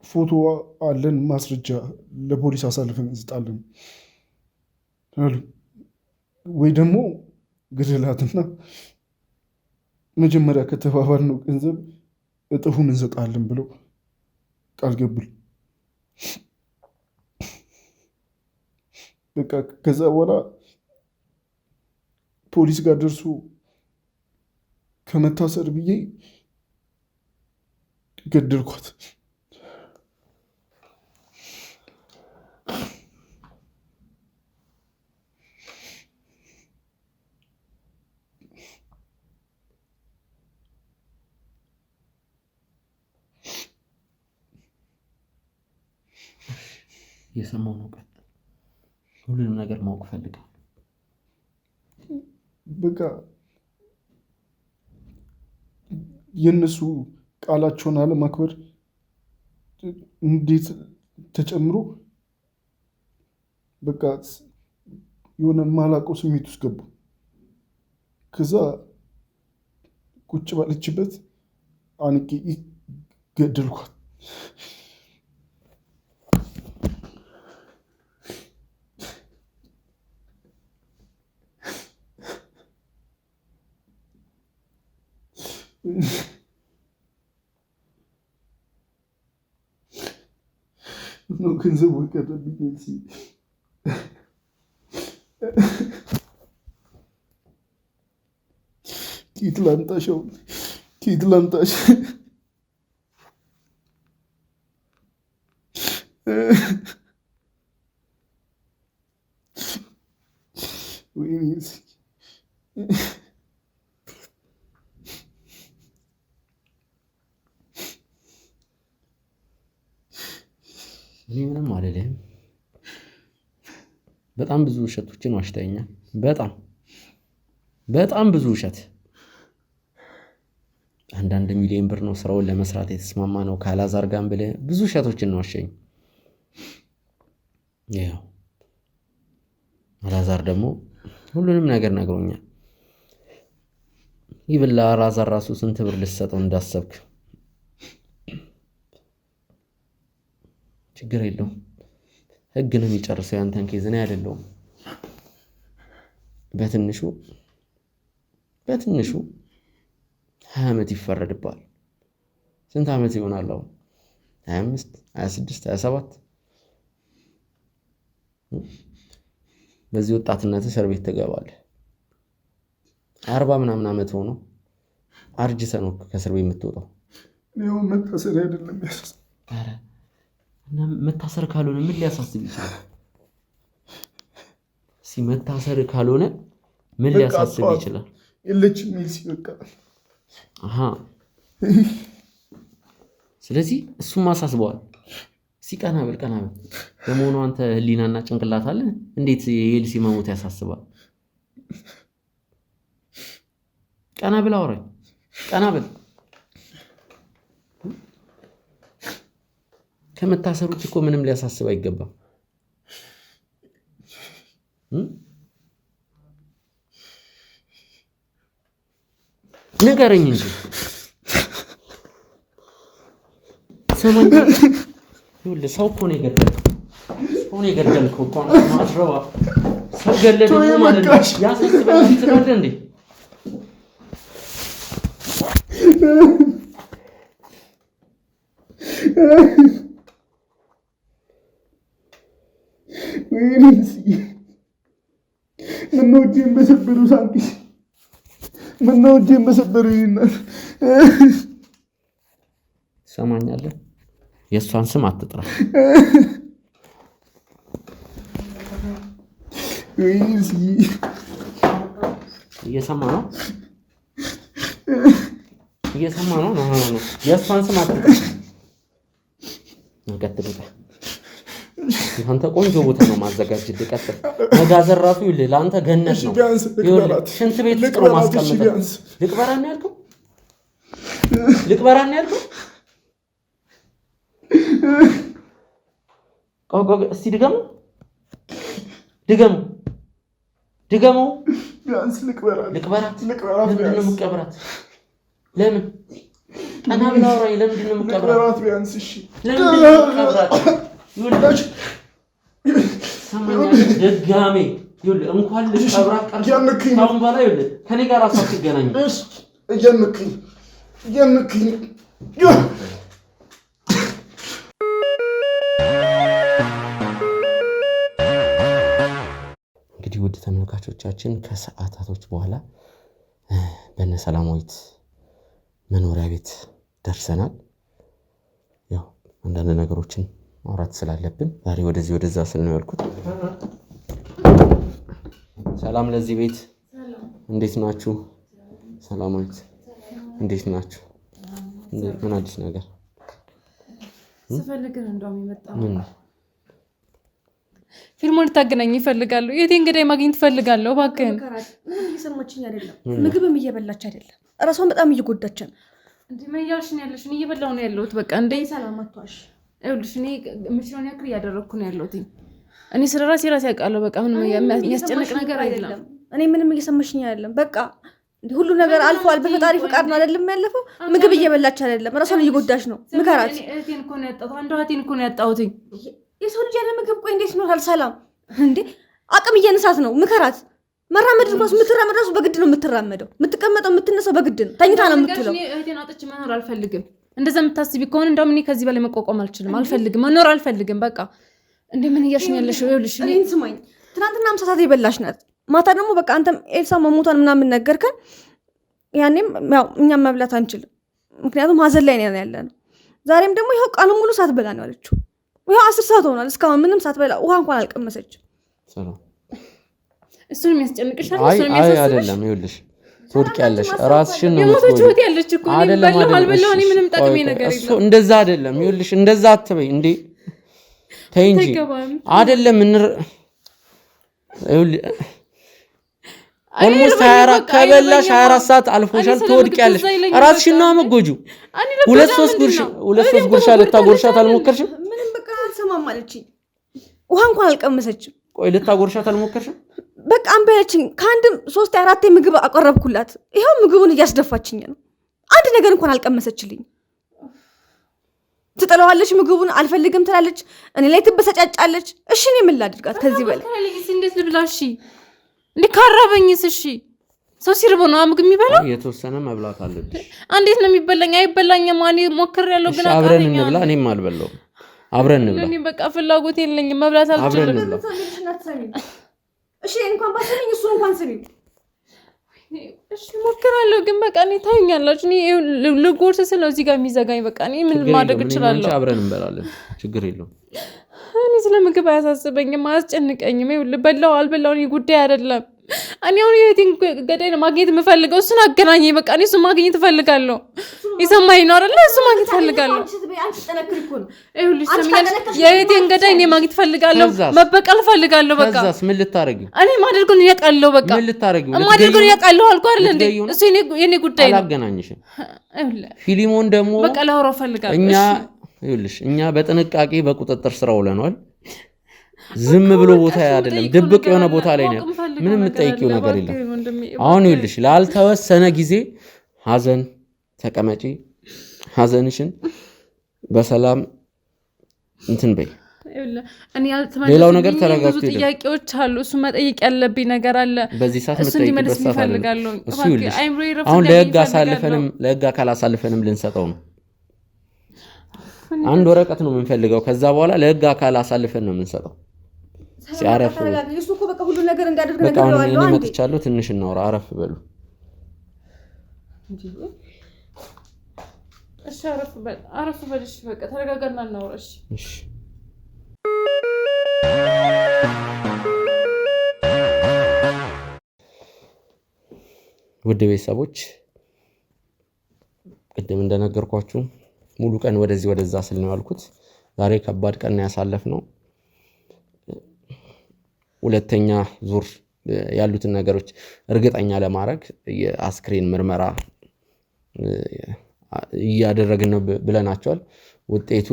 ፎቶ አለን ማስረጃ ለፖሊስ አሳልፈን እንስጣለን አሉ። ወይ ደግሞ ግደላትና መጀመሪያ ከተባባልነው ገንዘብ እጥፉን እንሰጣለን ብለው ቃል ገቡል። በቃ ከዛ በኋላ ፖሊስ ጋር ደርሶ ከመታሰር ብዬ ገደልኳት። የሰማው ነው። ሁሉንም ነገር ማወቅ ፈልጋለሁ። በቃ የእነሱ ቃላቸውን አለማክበር እንዴት ተጨምሮ በቃ የሆነ ማላውቀው ስሜት ውስጥ ገቡ። ከዛ ቁጭ ባለችበት አንቄ ገደልኳት። ነው ገንዘቡ ቀረብኝ። ኬት ላምጣሽው? ኬት ላምጣሽ? ወይኔ እኔ ምንም አልልህም። በጣም ብዙ ውሸቶችን ዋሽተኸኛል። በጣም ብዙ ውሸት። 1 ሚሊዮን ብር ነው ስራውን ለመስራት የተስማማ ነው ካላዛር ጋር ብለህ ብዙ ውሸቶችን ነው ዋሸኝ። ያው አላዛር ደግሞ ሁሉንም ነገር ነግሮኛል። ይብላ አላዛር ራሱ ስንት ብር ልትሰጠው እንዳሰብክ። ችግር የለውም፣ ህግ ነው የሚጨርሰው ያንተን ኬዝ፣ እኔ አይደለሁም። በትንሹ 20 ዓመት ይፈረድባል። ስንት ዓመት ይሆናል አሁን? 25 26 27። በዚህ ወጣትነት እስር ቤት ትገባለህ። 40 ምናምን ዓመት ሆኖ አርጅተህ ነው ከእስር ቤት የምትወጣው። ነው መታሰር አይደለም ያሳስብ። ኧረ እና መታሰር ካልሆነ ምን ሊያሳስብ ይችላል? መታሰር ካልሆነ ምን ሊያሳስብ ይችላል? የለችም ሚልሲ በቃ አሃ። ስለዚህ እሱም አሳስበዋል። ቀና በል ለመሆኑ አንተ ህሊናና ጭንቅላት አለ? እንዴት የኤልሲ መሞት ያሳስባል? ቀና በል አውራኝ፣ ቀና በል። ከመታሰሩት እኮ ምንም ሊያሳስብ አይገባም። ንገረኝ እንጂ ሰማኝ። ይኸውልህ ሰው እኮ ነው የገደልከው እኮ ማትረባ ሰው ገለደ ማለት ነው። ያሳስበኛል ትላለህ እንዴ? ምነው እጄን በሰበሩ ሳንቲ፣ ምነው እጄን በሰበሩ ይናል። ሰማኛለህ? የእሷን ስም አትጥራ። እየሰማ ነው? የእሷን ስም አትጥራ። ቀጥል። አንተ ቆንጆ ቦታ ነው ማዘጋጅልህ። ቀጥል። መጋዘን ራሱ ይልህ ለአንተ ገነት ነው። ሽንት ቤት ውስጥ ነው ማስቀምጠው። ልቅበራን ያልከው? እስቲ ድገሙ። ቢያንስ ልቅበራት። ለምንድን ነው የምትቀብራት? ለምን? ቀና ብላ አውራኝ። ለምንድን ነው የምትቀብራት? ቢያንስ እሺ፣ ለምንድን ነው የምትቀብራት? ይኸውልህ ሰማኛለህ? ድጋሜ ይኸውልህ እንኳን ልትቀብራት ቀርቶ ካሁን በኋላ ይኸውልህ ከኔ ጋር ራሱ አትገናኝም። እያነክኝ እንግዲህ ውድ ተመልካቾቻችን ከሰዓታቶች በኋላ በእነ ሰላማዊት መኖሪያ ቤት ደርሰናል። ያው አንዳንድ ነገሮችን ማውራት ስላለብን ዛሬ ወደዛ ስል ነው ያልኩት። ሰላም ለዚህ ቤት፣ እንዴት ናችሁ? ሰላማዊት እንዴት ናችሁ? ምን አዲስ ነገር? ስፈልግ እንደውም የመጣው ምን ፊልሙን ታገናኝ ይፈልጋሉ። የቴ እንግዲህ ማግኘት ፈልጋለሁ። እባክህን ምንም እየሰማችኝ አይደለም፣ ምግብም እየበላች አይደለም፣ እራሷን በጣም እየጎዳች ነው። እንዴ ምን እያልሽ ነው ያለሽ? እኔ እየበላሁ ነው ያለሁት። በቃ እንዴ ሰላም አትዋሽ። ይኸውልሽ እኔ የምችለውን ያክል እያደረግኩ ነው ያለሁት። እኔ ስለ ራሴ ያውቃለሁ። በቃ ምንም የሚያስጨንቅ ነገር አይደለም። እኔ ምንም እየሰማችኝ አይደለም። በቃ ሁሉ ነገር አልፏል። በፈጣሪ ፍቃድ ነው አይደለም ያለፈው። ምግብ እየበላች አይደለም፣ እራሷን እየጎዳች ነው። ምከራት። እህቴን እኮ ነው ያጣሁት። አንዷ እህቴን እኮ ነው ያጣሁት። የሰው ልጅ ያለ ምግብ ቆይ እንዴት ይኖራል? ሰላም እንዴ አቅም እየነሳት ነው። ምከራት። መራመድ ራሱ የምትራመድ ራሱ በግድ ነው የምትራመደው። የምትቀመጠው የምትነሳው በግድ ነው። ተኝታ ነው የምትለው። እህቴን አጥቼ መኖር አልፈልግም። እንደዛ የምታስቢ ከሆነ እንደውም እኔ ከዚህ በላይ መቋቋም አልችልም። አልፈልግም፣ መኖር አልፈልግም። በቃ እንዴ ምን እያልሽ ነው ያለሽው? ይኸውልሽ እኔን ስማኝ። ትናንትና 50 ሰዓት የበላሽ ናት። ማታ ደግሞ በቃ አንተም ኤልሳ መሞቷን ምናምን ነገርከን። ያኔም ያው እኛም መብላት አንችልም፣ ምክንያቱም ሀዘን ላይ ነው ያለነው። ዛሬም ደግሞ ይኸው ቀኑን ሙሉ ሳትበላ ነው ያለችው። ይኸው 10 ሰዓት ሆኗል፣ እስካሁን ምንም ሳትበላ ውሃ እንኳን አልቀመሰችም። እሱን የሚያስጨንቅሽ አይደለም። ይኸውልሽ ትወድቂያለሽ፣ ራስሽን ነው የምትወጪው። ያለች እኮ አልበላሁ እኔ ምንም ጠቅሜ ነገር የለም። እሱ እንደዛ አይደለም። ይኸውልሽ እንደዛ አትበይ እንዴ፣ ተይ እንጂ አይደለም። ይኸውልሽ ኦልሞስት 24 ከበላሽ 24 ሰዓት አልፎሻል። ትወድቂያለሽ፣ ራስሽን ነው የምትጎጂው። ሁለት ሶስት ጉርሻ ልታጎርሻት አልሞከርሽም? ምንም በቃ አልሰማም አለችኝ። ውሃ እንኳን አልቀመሰችም። ቆይ ልታጎርሻት አልሞከርሽም? በቃ እምቢ አለችኝ። ከአንድም 3 4 ምግብ አቀረብኩላት። ይኸው ምግቡን እያስደፋችኝ ነው። አንድ ነገር እንኳን አልቀመሰችልኝ። ትጥለዋለች፣ ምግቡን አልፈልግም ትላለች፣ እኔ ላይ ትበሰጫጫለች። እሺ እኔ ምን ላድርጋት ከዚህ በላይ? እንዴት ልብላሽ እንዴ? ካራበኝስ? እሺ ሰው ሲርበው ነው ምግብ የሚበላው። የተወሰነ መብላት አለብሽ። እንዴት ነው የሚበላኝ? አይበላኝም። ማን ሞክሬያለሁ ግን አብረን እንብላ። እኔም አልበላሁም። አብረን እንብላ። እኔ በቃ ፍላጎት የለኝም፣ መብላት አልችልም። እሺ እንኳን ባሰለኝ እሱ እንኳን ስሚ። እሺ ሞክራለሁ፣ ግን በቃ እኔ ታዩኛላችሁ። እኔ ልጎርስ ስለው እዚህ ጋር የሚዘጋኝ በቃ እኔ ምን ማድረግ እችላለሁ? አብረን እንበላለን፣ ችግር የለውም። እኔ ስለ ምግብ አያሳስበኝም፣ አያስጨንቀኝም። ይኸውልህ በላው አልበላው እኔ ጉዳይ አይደለም። እኔ አሁን የእህቴን ገዳይ ነው ማግኘት የምፈልገው። እሱን አገናኘኝ በቃ። እኔ እሱን ማግኘት እፈልጋለሁ። የሰማኝ ነው አይደለ? እሱን ማግኘት እፈልጋለሁ። ይኸውልሽ ስሚኝ፣ የእህቴን ገዳይ እኔ ማግኘት እፈልጋለሁ፣ መበቀል እፈልጋለሁ። በቃ ከዛስ ምን ልታረጊ? እኔ ማድረጉን ያውቃለሁ። በቃ ምን ልታረጊ? ማድረጉን ያውቃለሁ አልኩ አይደል እንዴ? እሱ የኔ ጉዳይ ነው። አላገናኝሽም። ፊሊሞን ደግሞ በቃ ላወራው እፈልጋለሁ። እኛ በጥንቃቄ በቁጥጥር ስር ውለናል። ዝም ብሎ ቦታ አይደለም፣ ድብቅ የሆነ ቦታ ላይ ነው። ምንም የምትጠይቂው ነገር የለም። አሁን ይኸውልሽ ላልተወሰነ ጊዜ ሀዘን ተቀመጪ፣ ሀዘንሽን በሰላም እንትን በይ። ሌላው ነገር ተረጋግቶ ብዙ ጥያቄዎች አሉ። እሱ መጠየቅ ያለብኝ ነገር አለ። በዚህ ሰዓት መጠየቅበት ሰዓት አለ። እሱ ይኸውልሽ አሁን ለህግ አካል አሳልፈንም ልንሰጠው ነው። አንድ ወረቀት ነው የምንፈልገው። ከዛ በኋላ ለህግ አካል አሳልፈን ነው የምንሰጠው። ሲያረፍ እሱ እኮ በቃ ሁሉ ነገር እንዳደርግ በቃ እኔ መጥቻለሁ። ትንሽ እናውራ፣ አረፍ በሉ። እሺ አረፍ በል። እሺ በቃ ተረጋጋና እናውራ። እሺ ውድ ቤተሰቦች ቅድም እንደነገርኳችሁ ሙሉ ቀን ወደዚህ ወደዛ ስል ነው ያልኩት። ዛሬ ከባድ ቀን ያሳለፍነው። ሁለተኛ ዙር ያሉትን ነገሮች እርግጠኛ ለማድረግ የአስክሬን ምርመራ እያደረግን ነው ብለናቸዋል። ውጤቱ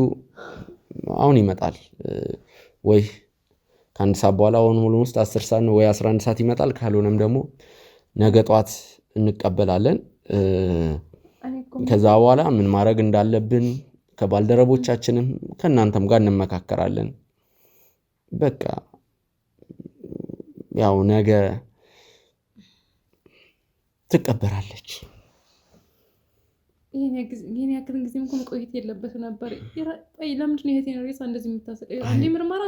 አሁን ይመጣል ወይ ከአንድ ሰዓት በኋላ አሁን ሙሉ ውስጥ 10 ሰዓት ወይ 11 ሰዓት ይመጣል። ካልሆነም ደግሞ ነገ ጧት እንቀበላለን። ከዛ በኋላ ምን ማድረግ እንዳለብን ከባልደረቦቻችንም ከናንተም ጋር እንመካከራለን። በቃ ያው ነገ ትቀበራለች። ይሄን ያክል ጊዜ እንኳን ቆይት የለበት ነበር። ለምንድን ነው ይሄን ሬሳ እንደዚህ የምታሰቀየው? አንዴ ምርመራ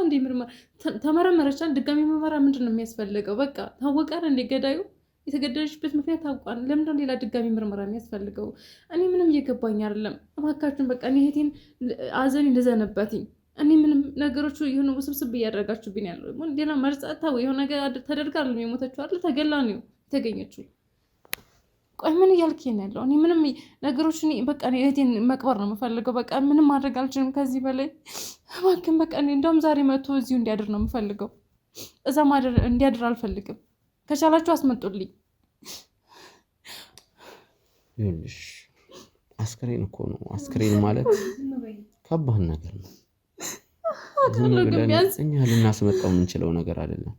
ተመረመረች፣ ድጋሚ ምርመራ ምንድን ነው የሚያስፈልገው? በቃ ታወቃል እንዴ ገዳዩ የተገደለችበት ምክንያት ታውቋል። ለምንድን ሌላ ድጋሚ ምርመራ የሚያስፈልገው? እኔ ምንም እየገባኝ አይደለም። እባካችሁን በቃ እኔ እህቴን አዘን እንደዘነበትኝ እኔ ምንም ነገሮቹ የሆነ ውስብስብ እያደረጋችሁብኝ ያለው ሌላ መርጻታ ወይ የሆነ ነገር ተደርጋለሁ። የሞተችው አይደል? ተገላ ነው የተገኘችው። ቆይ ምን እያልከኝ ነው ያለው? እኔ ምንም ነገሮቹ በቃ እኔ እህቴን መቅበር ነው የምፈልገው። በቃ ምንም ማድረግ አልችልም ከዚህ በላይ። እባክህን በቃ እኔ እንደውም ዛሬ መጥቶ እዚሁ እንዲያድር ነው የምፈልገው። እዛ ማድር እንዲያድር አልፈልግም። ከቻላችሁ አስመጡልኝ። ይኸውልሽ አስክሬን እኮ ነው። አስክሬን ማለት ከባድ ነገር ነው። ዝም ብለን እኛ ልናስመጣው የምንችለው ነገር አይደለም።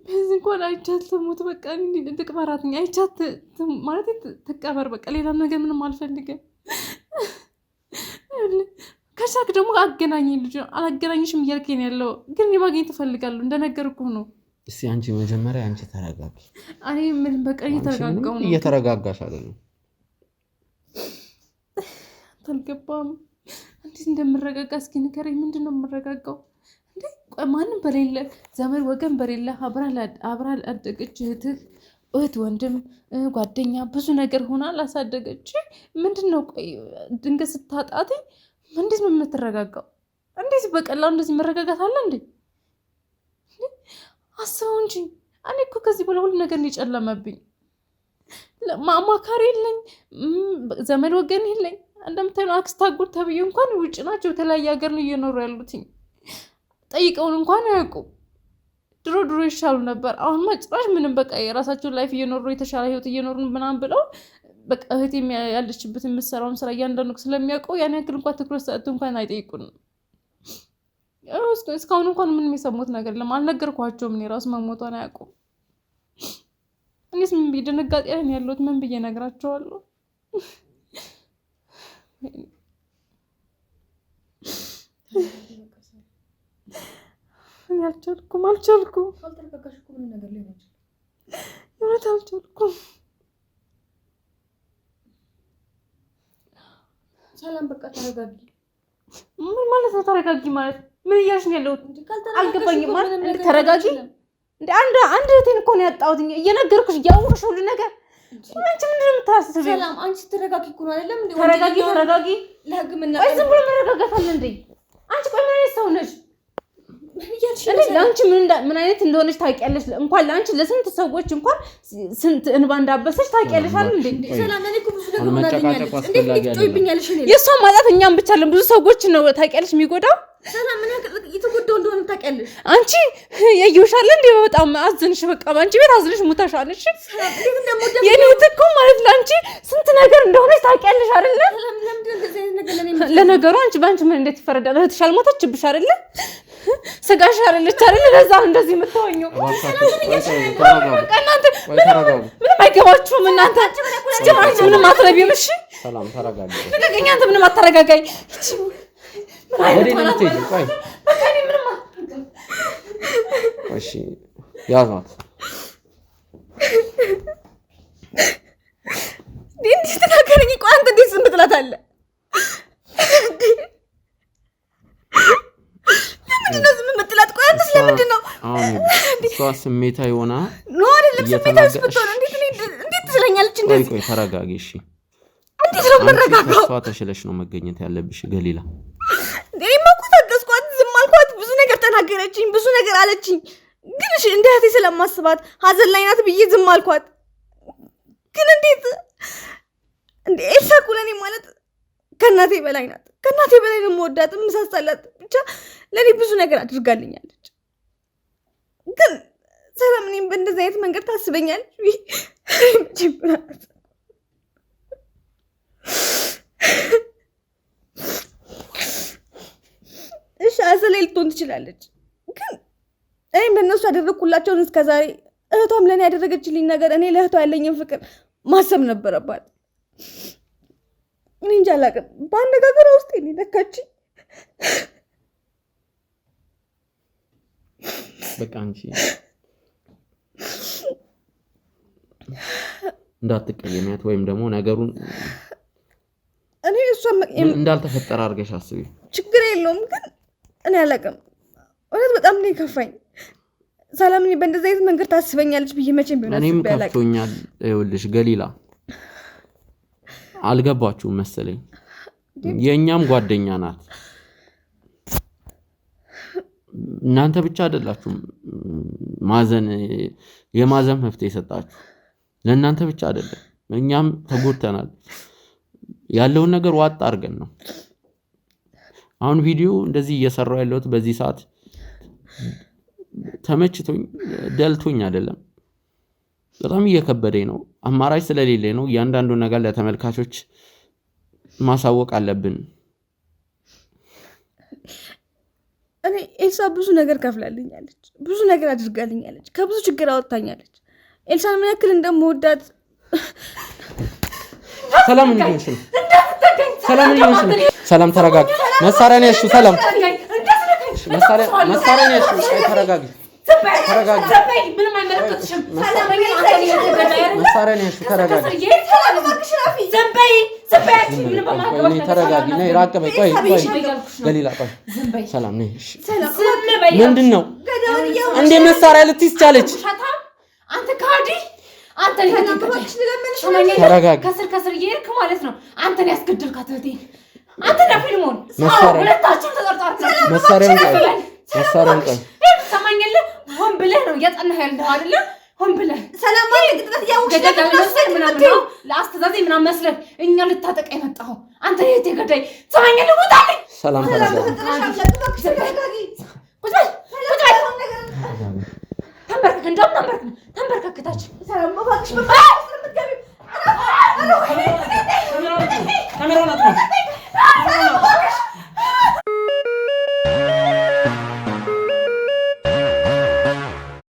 በዚህ እንኳን አይቻት ትሙት በቃ ትቅበራት። አይቻት ማለት ትቀበር በቃ። ሌላ ነገር ምንም አልፈልግም። ከቻልክ ደግሞ አገናኝ። ልጅ አላገናኝሽም እያልከኝ ያለው ግን እኔ ማግኘት እፈልጋለሁ። እንደነገርኩህ ነው። እስቲ አንቺ መጀመሪያ አንቺ ተረጋጊ። እኔ ምን በቃ እየተረጋጋሁ ነው። እየተረጋጋሽ አይደለም። አልገባም። እንዴት እንደምረጋጋ እስኪ ንገረኝ። ምንድን ነው የምረጋጋው እንዴ? ቆይ ማንም በሌለ ዘመድ ወገን በሌለ አብራ አደገች እህት ወንድም ጓደኛ ብዙ ነገር ሆና ላሳደገች ምንድን ነው? ቆይ ድንገት ስታጣት እንዴት ነው የምትረጋጋው? እንዴት በቀላሉ እንደዚህ መረጋጋት አለ እንዴ? አስበው እንጂ እኔ እኮ ከዚህ በኋላ ሁሉ ነገር እንዲጨለመብኝ አማካሪ የለኝ፣ ዘመድ ወገን የለኝ። እንደምታየው አክስት አጎት ተብዬ እንኳን ውጭ ናቸው፣ የተለያየ ሀገር ነው እየኖሩ ያሉትኝ። ጠይቀውን እንኳን አያውቁም። ድሮ ይሻሉ ነበር። አሁን ጭራሽ ምንም በቃ የራሳቸውን ላይፍ እየኖሩ የተሻለ ህይወት እየኖሩ ምናምን ብለው በቃ እህቴ ያለችበት የምትሰራውን ስራ እያንዳንዱ ስለሚያውቀው ያን ያክል እንኳን ትኩረት ሰጥቶ እንኳን አይጠይቁንም። እስካሁን እንኳን ምንም የሰሙት ነገር የለም። አልነገርኳቸውም። እኔ ራሱ መሞቷን አያውቁም። እኔስ ምን ብዬ ድንጋጤ ላይ ነው ያለሁት? ምን ብዬ እነግራቸዋለሁ? እኔ አልቻልኩም። የእውነት አልቻልኩም። ሰላም በቃ ተረጋጊ። ምን ማለት ነው ተረጋጊ ማለት? ምን እያልሽ ነው ያለሁት? አልገባኝም። ማለት ተረጋጊ እንዴ አንድ እህቴን እኮ ነው ያጣሁት እየነገርኩሽ እያወቅሽ ሁሉ ነገር አንቺ ምንድን ነው የምታስቢው? ሰላም አንቺ ተረጋጊ እኮ ነው አይደለም እንዴ? ተረጋጊ ለህግ ምን ቆይ ዝም ብሎ መረጋጋት አለ እንዴ? አንቺ ቆይ ምን አይነት ሰው ነሽ? ለአንቺ ምን አይነት እንደሆነች ታውቂያለሽ? እንኳን ለአንቺ ለስንት ሰዎች እንኳን ስንት እንባ እንዳበሰች ታውቂያለሽ አይደል እንዴ? ሰላም እኔ እኮ ብዙ ነገር ምናገኛለች እንዴት ትጮይብኛለሽ? የእሷ ማጣት እኛም ብቻ አይደለም ብዙ ሰዎች ነው ታውቂያለሽ የሚጎዳው። ሰላም ምን ያክል እየተጎዳው እንደሆነ ታውቂያለሽ? አንቺ ያየውሻል እንዴ? በጣም አዝንሽ በቃ አንቺ ቤት አዝንሽ ሙታሻል። እሺ የኔ እኮ ማለት ለአንቺ ስንት ነገር እንደሆነች ታውቂያለሽ አይደል? ለነገሩ አንቺ ባንቺ ምን እንዴት ይፈረዳል? እህትሽ አልሞተችብሽ አይደል? ስጋሽ አይደለች አይደል? ለዛ እንደዚህ የምትሆኚው ምንም አይገባችሁም እናንተ። አንቺ ምንም አትረቢም። እሺ ሰላም ተረጋጊ። ነገኛ አንተ ምንም አታረጋጋኝ። እሺ ያዛት እንዴት ተናገረኝ። ቆይ አንተ እንዴት ዝም ትላታለህ? ለምንድን ነው ዝም የምትላት? ቆይ አንተ ስለምንድን ነው እሷ ስሜታዊ ሆና ነው አይደለም? ስሜታዊ ስትሆን እንዴት ትለኛለች እንደዚህ? ቆይ ተረጋጊ። እሺ እንዴት ነው የምረጋጋው? እሷ ተሽለሽ ነው መገኘት ያለብሽ ገሊላ። እኔማ እኮ ታገዝኳት፣ ዝም አልኳት። ብዙ ነገር ተናገረችኝ፣ ብዙ ነገር አለችኝ። ግን እሺ እንደ እህቴ ስለማስባት ሀዘን ላይ ናት ብዬ ዝም አልኳት። ግን እንዴት እንዴ ኤልሳ እኮ ለእኔ ማለት ከእናቴ በላይ ናት። ከእናቴ በላይ ነው የምወዳት የምሳሳላት። ብቻ ለእኔ ብዙ ነገር አድርጋልኛለች። ግን ሰላም እኔም በእንደዚህ አይነት መንገድ ታስበኛለች? እሺ አሰላይ ልትሆን ትችላለች። ግን እኔም ለእነሱ ያደረግኩላቸውን እስከዛሬ እህቷም ለእኔ ያደረገችልኝ ነገር እኔ ለእህቷ ያለኝን ፍቅር ማሰብ ነበረባት። እኔ እንጃ አላውቅም። በአነጋገሯ ውስጥ እኔ ነካችኝ። በቃ አንቺ እንዳትቀየሚያት ወይም ደግሞ ነገሩን እኔ እሷ እንዳልተፈጠረ አድርገሽ አስቢ። ችግር የለውም። ግን እኔ አላውቅም። እውነት በጣም ነው የከፋኝ። ሰላም እኔ በእንደዚህ አይነት መንገድ ታስበኛለች ብዬ መቼም ቢሆን እኔም ከፍቶኛል። ይኸውልሽ ገሊላ አልገባችሁም መሰለኝ። የእኛም ጓደኛ ናት። እናንተ ብቻ አይደላችሁም የማዘን መፍትሄ የሰጣችሁ። ለእናንተ ብቻ አይደለም፣ እኛም ተጎድተናል። ያለውን ነገር ዋጥ አድርገን ነው አሁን ቪዲዮ እንደዚህ እየሰራው ያለሁት። በዚህ ሰዓት ተመችቶኝ ደልቶኝ አይደለም፣ በጣም እየከበደኝ ነው። አማራጭ ስለሌለኝ ነው። እያንዳንዱ ነገር ለተመልካቾች ማሳወቅ አለብን። እኔ ኤልሳ ብዙ ነገር ከፍላልኛለች፣ ብዙ ነገር አድርጋልኛለች፣ ከብዙ ችግር አወጣኛለች። ኤልሳን ምን ያክል እንደምወዳት ሰላም እንዴት ነው? ሰላም እንዴት ነው? ሰላም ተረጋጊ። መሳሪያ ነው እሱ። ሰላም መሳሪያ ነው እሱ። ተረጋጊ ተረጋጊ። ምንም አይመለከትሽም። መሳሪያ ነው እሱ። ተረጋጊ ተረጋጊ። ነይ ራቅ በይ። ቆይ ገሊላ ቆይ። ሰላም ነይ። እሺ ምንድን ነው እንዴ? መሳሪያ ልትይዝ ቻለች? አንተ ካዲ አንተ ተረጋጊ። ከስር እየሄድክ ማለት ነው። አንተን ያስገድልካት እህቴ አንተ ዳፊልሞን ሁለታችሁም ተጠርጣሪዎች። መሳሪያውን ቆይ ሰማኛለህ። ሆን ብለህ ነው እያጠናህ ያለው አይደለ? ሆን ብለህ ሰላም ማለት ግጥበት ያውሽ ምናምን ነው ለአስተዛዘኝ ምናምን መስለህ እኛ ልታጠቃ የመጣኸው አንተ የት ገዳይ። ሰማኛለህ። ውጣልኝ። ሰላም ተረጋጊ። ተንበርከክታች ሰላም ባክሽ